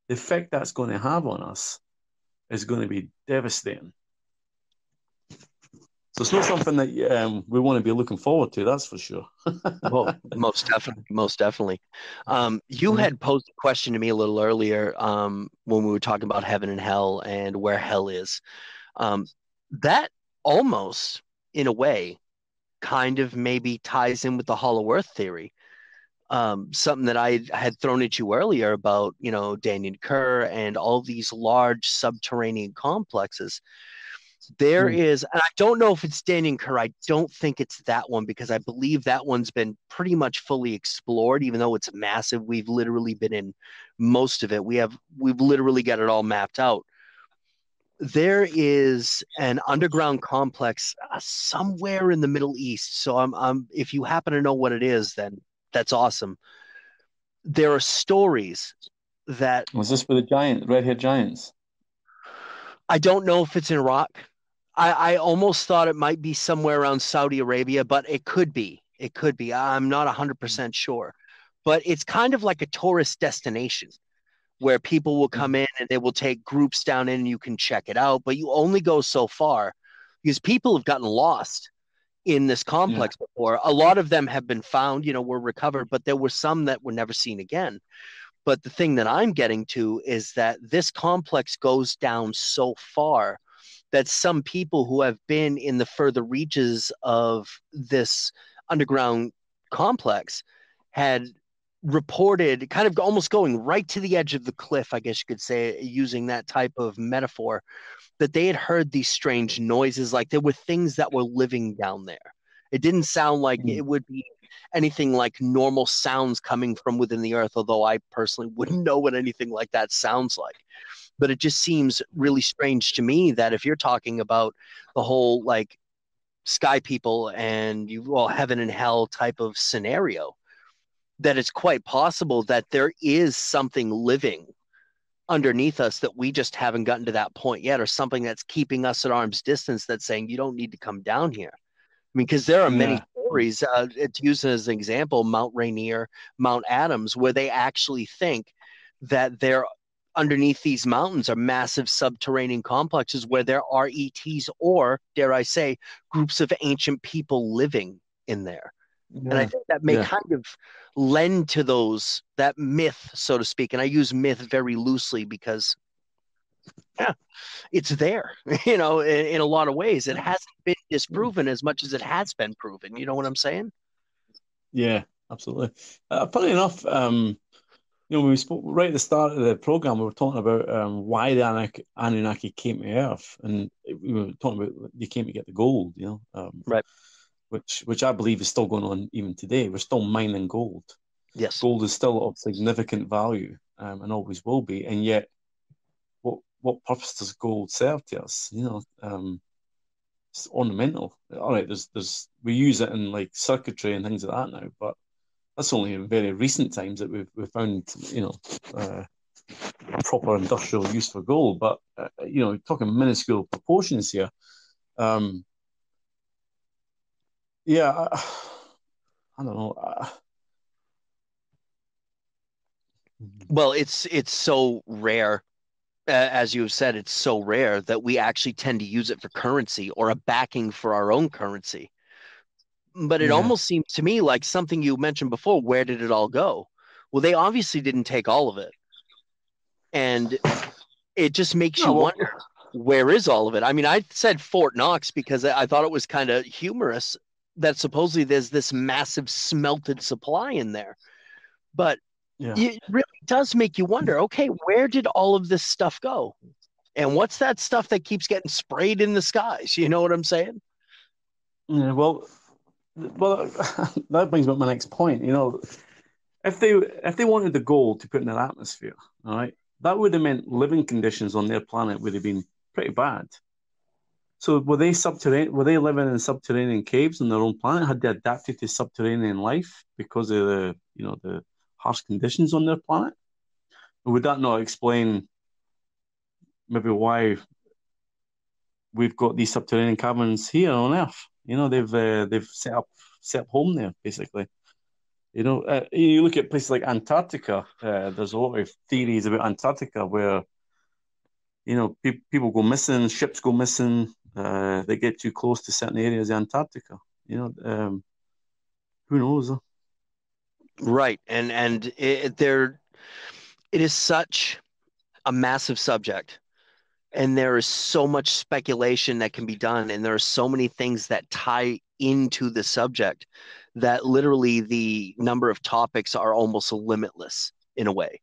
the effect that's going to have on us is going to be devastating. So it's not something that we want to be looking forward to, that's for sure. well, most definitely. You had posed a question to me a little earlier when we were talking about heaven and hell and where hell is. That almost, in a way, kind of maybe ties in with the hollow earth theory. Something that I had thrown at you earlier about, Daniel Kerr and all these large subterranean complexes. There is, and I don't know if it's Daniel Kerr. I don't think it's that one, because I believe that one's been pretty much fully explored, even though it's massive. We've literally been in most of it. We've literally got it all mapped out. There is an underground complex somewhere in the Middle East. So if you happen to know what it is, then that's awesome. There are stories that... Was this for the red-haired giants? I don't know if it's in Iraq. I almost thought it might be somewhere around Saudi Arabia, but it could be. It could be. I'm not 100% sure. But it's kind of like a tourist destination where people will come in and they will take groups down in and you can check it out. But you only go so far because people have gotten lost in this complex before. A lot of them have been found, were recovered, but there were some that were never seen again. But the thing that I'm getting to is that this complex goes down so far that some people who have been in the further reaches of this underground complex had reported, kind of almost going right to the edge of the cliff, I guess you could say, using that type of metaphor, that they had heard these strange noises, like there were things that were living down there. It didn't sound like it would be anything like normal sounds coming from within the earth, although I personally wouldn't know what anything like that sounds like. But it just seems really strange to me that if you're talking about the whole like sky people and heaven and hell type of scenario, that it's quite possible that there is something living underneath us that we just haven't gotten to that point yet, or something that's keeping us at arm's distance that's saying you don't need to come down here. I mean, because there are many stories, it's used as an example, Mount Rainier, Mount Adams, where they actually think that they're underneath these mountains are massive subterranean complexes where there are ETs, or, dare I say, groups of ancient people living in there. And I Yeah. think that may kind of lend to that myth, so to speak. And I use myth very loosely because it's there, in a lot of ways. It hasn't been disproven as much as it has been proven. You know what I'm saying? Yeah, absolutely. Funny enough, when we spoke right at the start of the program, we were talking about why the Anunnaki came to Earth, and we were talking about they came to get the gold, Right. which I believe is still going on even today. We're still mining gold. Yes. Gold is still of significant value, and always will be. And yet, what purpose does gold serve to us? It's ornamental. All right, there's we use it in like circuitry and things like that now, but that's only in very recent times that we've found proper industrial use for gold. But talking minuscule proportions here. Yeah, I don't know. Well, it's so rare. As you have said, it's so rare that we actually tend to use it for currency or a backing for our own currency. But it Yeah. almost seems to me like something you mentioned before. Where did it all go? Well, they obviously didn't take all of it. And it just makes you wonder, where is all of it? I mean, I said Fort Knox because I thought it was kind of humorous that supposedly there's this massive smelted supply in there. But it really does make you wonder, okay, where did all of this stuff go? And what's that stuff that keeps getting sprayed in the skies? You know what I'm saying? Yeah, well, that brings me up my next point. If they wanted the gold to put in their atmosphere, all right, that would have meant living conditions on their planet would have been pretty bad. So were they subterranean? Were they living in subterranean caves on their own planet? Had they adapted to subterranean life because of the harsh conditions on their planet? Or would that not explain maybe why we've got these subterranean caverns here on Earth? They've set up home there basically. You look at places like Antarctica. There's a lot of theories about Antarctica where people go missing, ships go missing. They get too close to certain areas of Antarctica. Who knows? Right, and it is such a massive subject, and there is so much speculation that can be done, and there are so many things that tie into the subject that literally the number of topics are almost limitless in a way.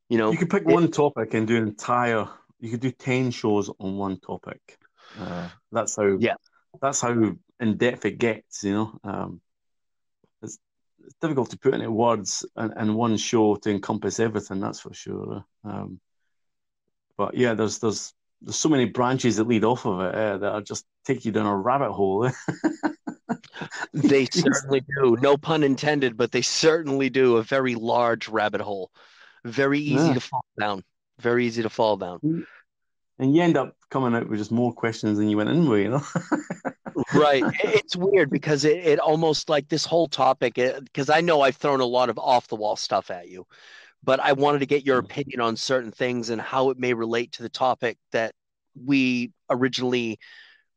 You could pick one topic and do you could do 10 shows on one topic. That's how in depth it gets, it's difficult to put into words in one show to encompass everything, that's for sure. But yeah, there's so many branches that lead off of it that are just take you down a rabbit hole. They certainly do. No pun intended, but they certainly do. A very large rabbit hole. Very easy to fall down. Very easy to fall down. And you end up coming out with just more questions than you went in with, Right. It's weird because it almost like this whole topic, because I know I've thrown a lot of off the wall stuff at you, but I wanted to get your opinion on certain things and how it may relate to the topic that we originally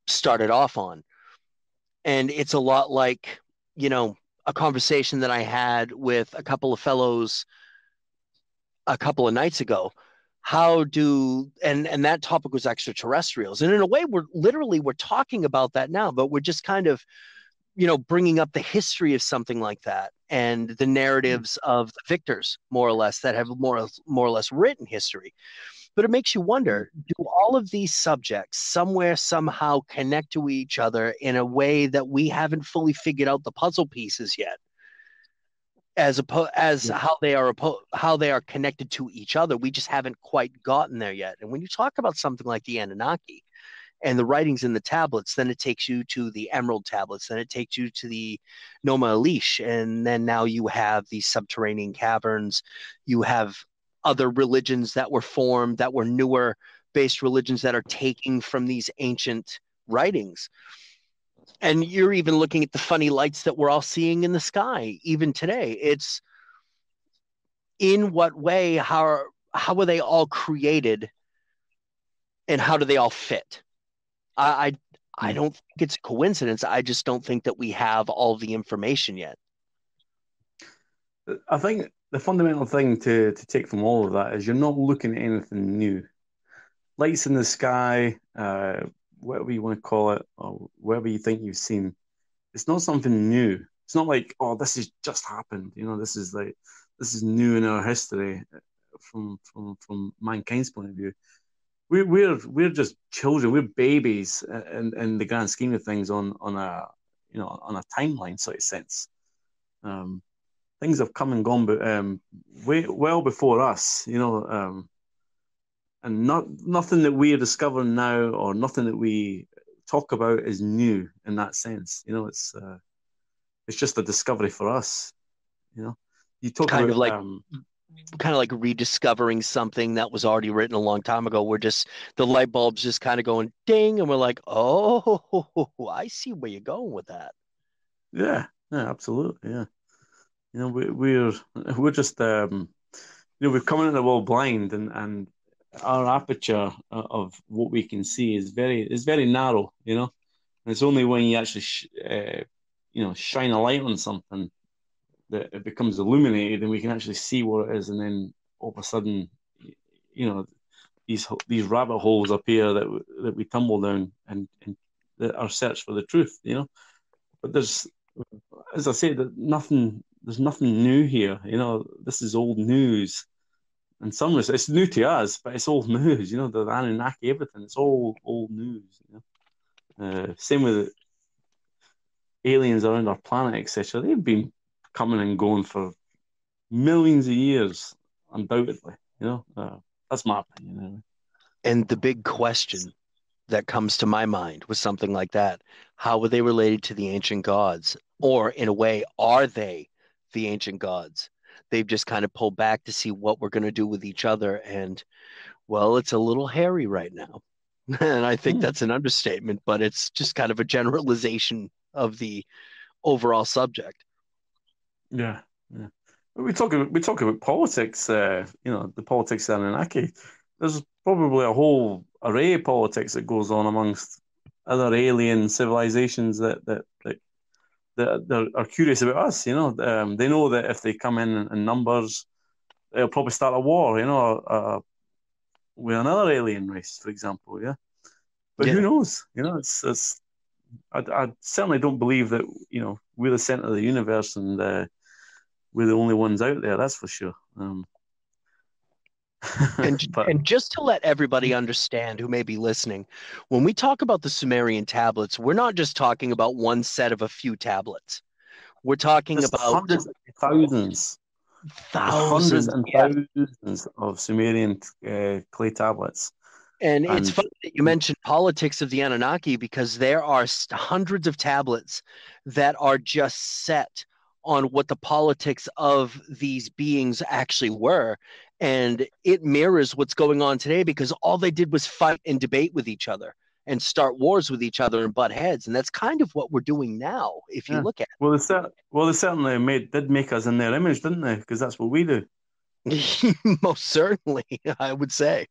started off on. And it's a lot like, a conversation that I had with a couple of fellows a couple of nights ago. And that topic was extraterrestrials. And in a way, we're talking about that now, but we're just kind of, bringing up the history of something like that and the narratives of the victors, more or less, that have more or less written history. But it makes you wonder, do all of these subjects somewhere, somehow connect to each other in a way that we haven't fully figured out the puzzle pieces yet? How they are connected to each other, we just haven't quite gotten there yet. And when you talk about something like the Anunnaki and the writings in the tablets, then it takes you to the Emerald tablets, then it takes you to the Noma Elish, and then now you have these subterranean caverns. You have other religions that were formed, that were newer based religions that are taking from these ancient writings. And you're even looking at the funny lights that we're all seeing in the sky, even today. It's in what way, how are they all created, and how do they all fit? I I don't think it's a coincidence. I just don't think that we have all the information yet. I think the fundamental thing to take from all of that is you're not looking at anything new. Lights in the sky, whatever you want to call it, or whatever you think you've seen, it's not something new. It's not like, oh, this has just happened. This is new in our history from mankind's point of view. We're just children. We're babies in the grand scheme of things on a timeline sort of sense. Things have come and gone, but way well before us. And nothing that we are discovering now or nothing that we talk about is new in that sense. It's just a discovery for us. You talk Kind about of like rediscovering something that was already written a long time ago. We're just the light bulb's just kind of going ding, and we're like, oh, I see where you're going with that. Yeah, absolutely, yeah. We're just we're coming into the world blind, and our aperture of what we can see is very narrow, and it's only when you actually shine a light on something that it becomes illuminated and we can actually see what it is, and then all of a sudden, these rabbit holes appear that we tumble down and our search for the truth, But there's, as I say, there's nothing new here, This is old news. In some ways, it's new to us, but it's old news, the Anunnaki, everything. It's all old news, Same with aliens around our planet, etc. They've been coming and going for millions of years, undoubtedly. That's my opinion. Anyway. And the big question that comes to my mind with something like that: how were they related to the ancient gods? Or, in a way, are they the ancient gods? They've just kind of pulled back to see what we're going to do with each other. And, well, it's a little hairy right now. And I think that's an understatement, but it's just kind of a generalization of the overall subject. Yeah. We talk about politics, the politics of Anunnaki. There's probably a whole array of politics that goes on amongst other alien civilizations that are curious about us. They know that if they come in numbers, they'll probably start a war. With another alien race, for example. Yeah, but who knows? I certainly don't believe that we're the center of the universe and we're the only ones out there. That's for sure. And just to let everybody understand who may be listening, when we talk about the Sumerian tablets, we're not just talking about one set of a few tablets. We're talking about hundreds of thousands. Hundreds and thousands of Sumerian clay tablets. And it's funny that you mentioned politics of the Anunnaki, because there are hundreds of tablets that are just set on what the politics of these beings actually were. And it mirrors what's going on today, because all they did was fight and debate with each other and start wars with each other and butt heads. And that's kind of what we're doing now, if you look at it. They certainly did make us in their image, didn't they? Because that's what we do. Most certainly, I would say.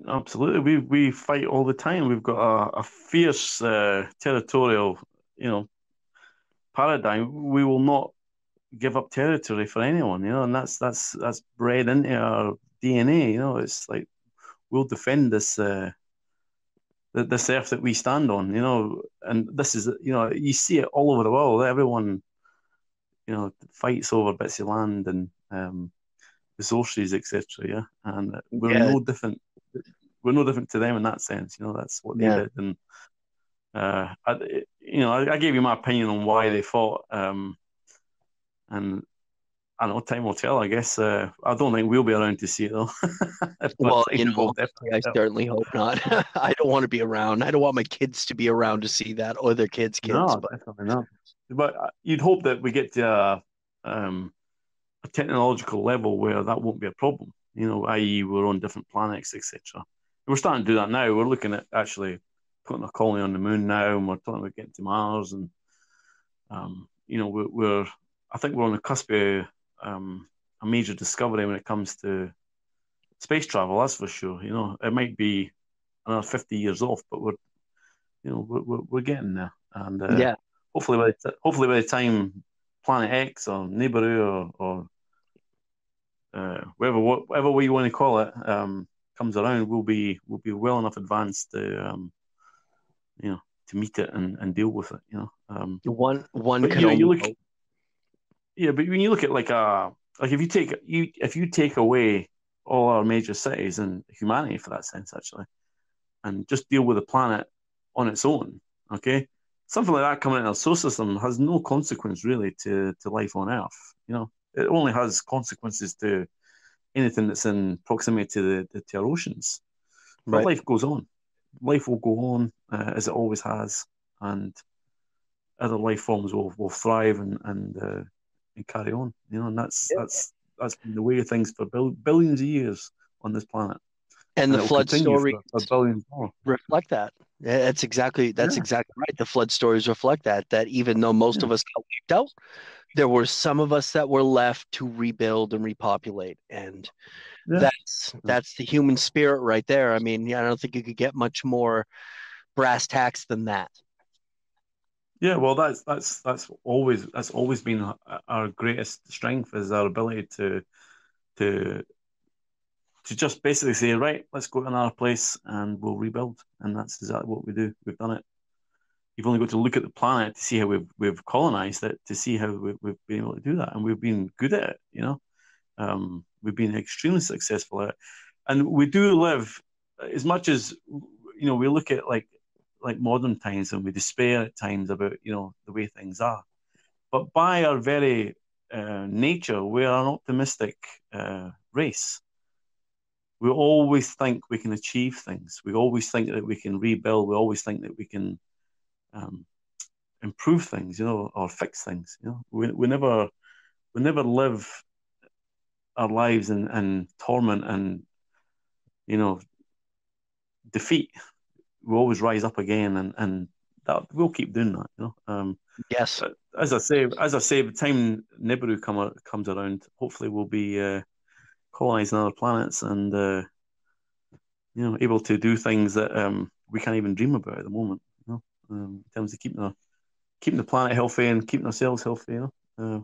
Absolutely. We fight all the time. We've got a fierce territorial, paradigm. We will not give up territory for anyone, and that's bred into our DNA. It's like we'll defend this this earth that we stand on, and this is, you see it all over the world. Everyone, fights over bits of land and resources, etc. Yeah, and we're no different. We're no different to them in that sense. That's what they did, and I gave you my opinion on why they fought, and I know time will tell. I guess I don't think we'll be around to see it though. Well, I certainly hope not. I don't want to be around. I don't want my kids to be around to see that, or their kids. No, definitely not. But you'd hope that we get to a technological level where that won't be a problem. I.e., we're on different planets, etc. We're starting to do that now. We're looking at actually putting a colony on the moon now, and we're talking about getting to Mars, and I think we're on the cusp of a major discovery when it comes to space travel. That's for sure. It might be another 50 years off, but we're getting there, and Yeah. hopefully by the time Planet X or Nibiru or whatever way you want to call it comes around, we'll be well enough advanced to to meet it and deal with it. One But can you only look, hope. yeah. But when you look at like if you take away all our major cities and humanity for that sense actually, and just deal with the planet on its own, okay, something like that coming into our solar system has no consequence really to life on Earth. It only has consequences to anything that's in proximity to to our oceans. But Right. life goes on. Life will go on as it always has, and other life forms will thrive and carry on. And that's been the way of things for billions of years on this planet, And and the it will flood continue stories for billions more. reflect that. Yeah, that's exactly Yeah, right. The flood stories reflect that even though most yeah, of us got wiped out, there were some of us that were left to rebuild and repopulate. And yeah. that's the human spirit right there. I mean, yeah, I don't think you could get much more brass tacks than that. Yeah, well, that's always been our greatest strength is our ability to just basically say, right, let's go to another place and we'll rebuild, and that's exactly what we do. We've done it. You've only got to look at the planet to see how we've colonized it, to see how we've been able to do that, and we've been good at it. We've been extremely successful at it, and we do live as much as we look at like modern times and we despair at times about the way things are. But by our very nature, we are an optimistic race. We always think we can achieve things. We always think that we can rebuild. We always think that we can improve things, or fix things. We never live our lives in torment and defeat. We always rise up again, and that we'll keep doing that. Yes. As I say, by the time Nibiru comes around, hopefully we'll be colonizing other planets and able to do things that we can't even dream about at the moment. In terms of keeping the planet healthy and keeping ourselves healthy. Sure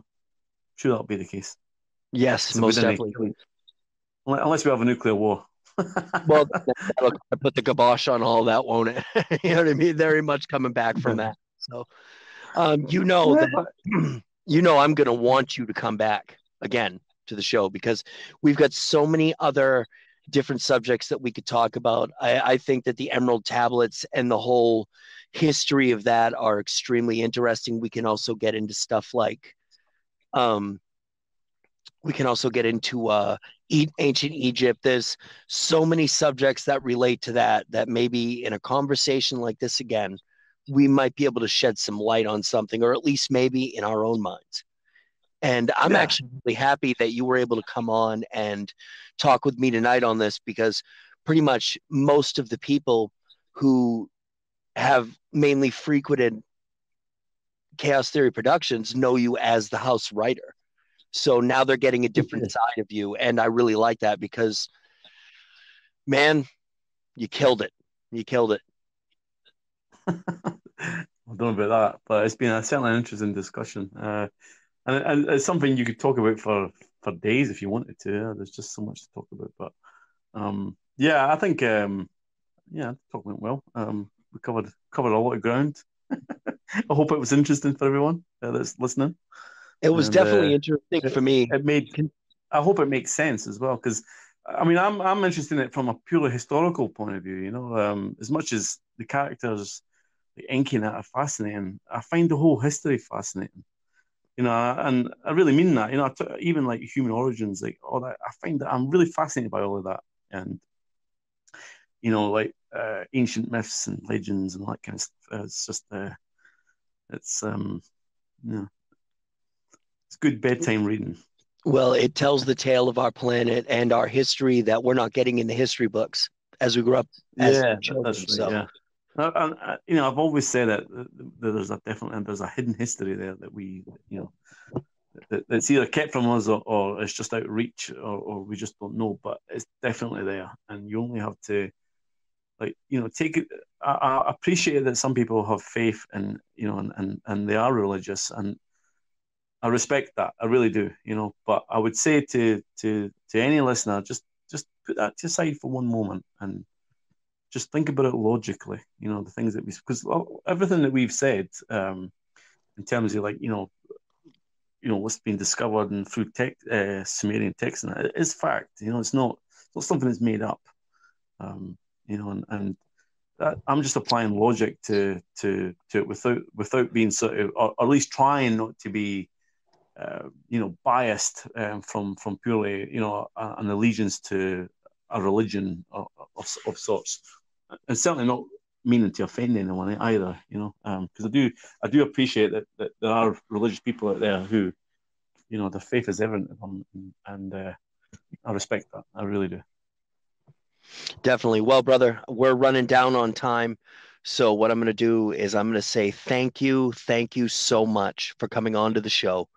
that'll be the case. Yes, So we most didn't definitely. unless we have a nuclear war. Well, that'll put the kibosh on all that, won't it? You know what I mean? Very much coming back from that. So, that I'm going to want you to come back again to the show because we've got so many other different subjects that we could talk about. I think that the Emerald Tablets and the whole history of that are extremely interesting. We can also get into stuff like, we can also get into ancient Egypt. There's so many subjects that relate to that maybe in a conversation like this again, we might be able to shed some light on something, or at least maybe in our own minds. And I'm actually really happy that you were able to come on and talk with me tonight on this, because pretty much most of the people who have mainly frequented Chaos Theory Productions know you as the house writer. So now they're getting a different side of you. And I really like that because, man, you killed it. You killed it. I don't know about that, but it's been certainly an interesting discussion. And it's something you could talk about for days if you wanted to. There's just so much to talk about. But I think the talk went well. We covered a lot of ground. I hope it was interesting for everyone that's listening. It was definitely interesting for me. I hope it makes sense as well, because I mean I'm interested in it from a purely historical point of view. As much as the characters, the inking that are fascinating, I find the whole history fascinating. And I really mean that. Even like human origins, like all that. I find that I'm really fascinated by all of that, and like ancient myths and legends and all that kind of stuff. It's just it's it's good bedtime reading. Well, it tells the tale of our planet and our history that we're not getting in the history books as we grew up as children. That's right. So. Yeah. I've always said that there's a hidden history there that we, that's either kept from us or it's just out of reach or we just don't know. But it's definitely there, and you only have to like, you know, take it. I appreciate that some people have faith and, you know, and they are religious, and I respect that. I really do, you know. But I would say to any listener, just put that aside for one moment and just think about it logically. You know, the things that because everything that we've said, in terms of, like, you know, what's been discovered and through Sumerian text, and it is fact. You know, it's not something that's made up. You know, and that, I'm just applying logic to it without being sort of, or at least trying not to be, you know, biased from purely, you know, an allegiance to a religion of sorts, and certainly not meaning to offend anyone either, you know, because I do appreciate that there are religious people out there who, you know, their faith is evident to them, and I respect that. I really do. Definitely. Well, brother, we're running down on time. So what I'm going to do is I'm going to say thank you so much for coming on to the show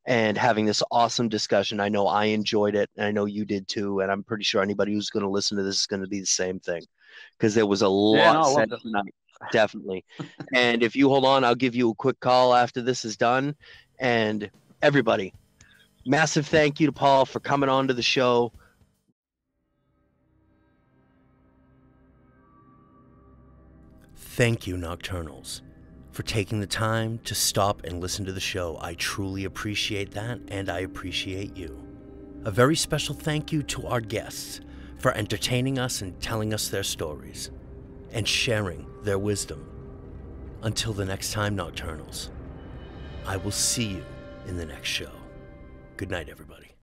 and having this awesome discussion. I know I enjoyed it, and I know you did too, and I'm pretty sure anybody who's going to listen to this is going to be the same thing, because there was a lot said tonight. Definitely. And if you hold on, I'll give you a quick call after this is done. And everybody, massive thank you to Paul for coming on to the show. Thank you, Nocturnals, for taking the time to stop and listen to the show. I truly appreciate that, and I appreciate you. A very special thank you to our guests for entertaining us and telling us their stories and sharing their wisdom. Until the next time, Nocturnals, I will see you in the next show. Good night, everybody.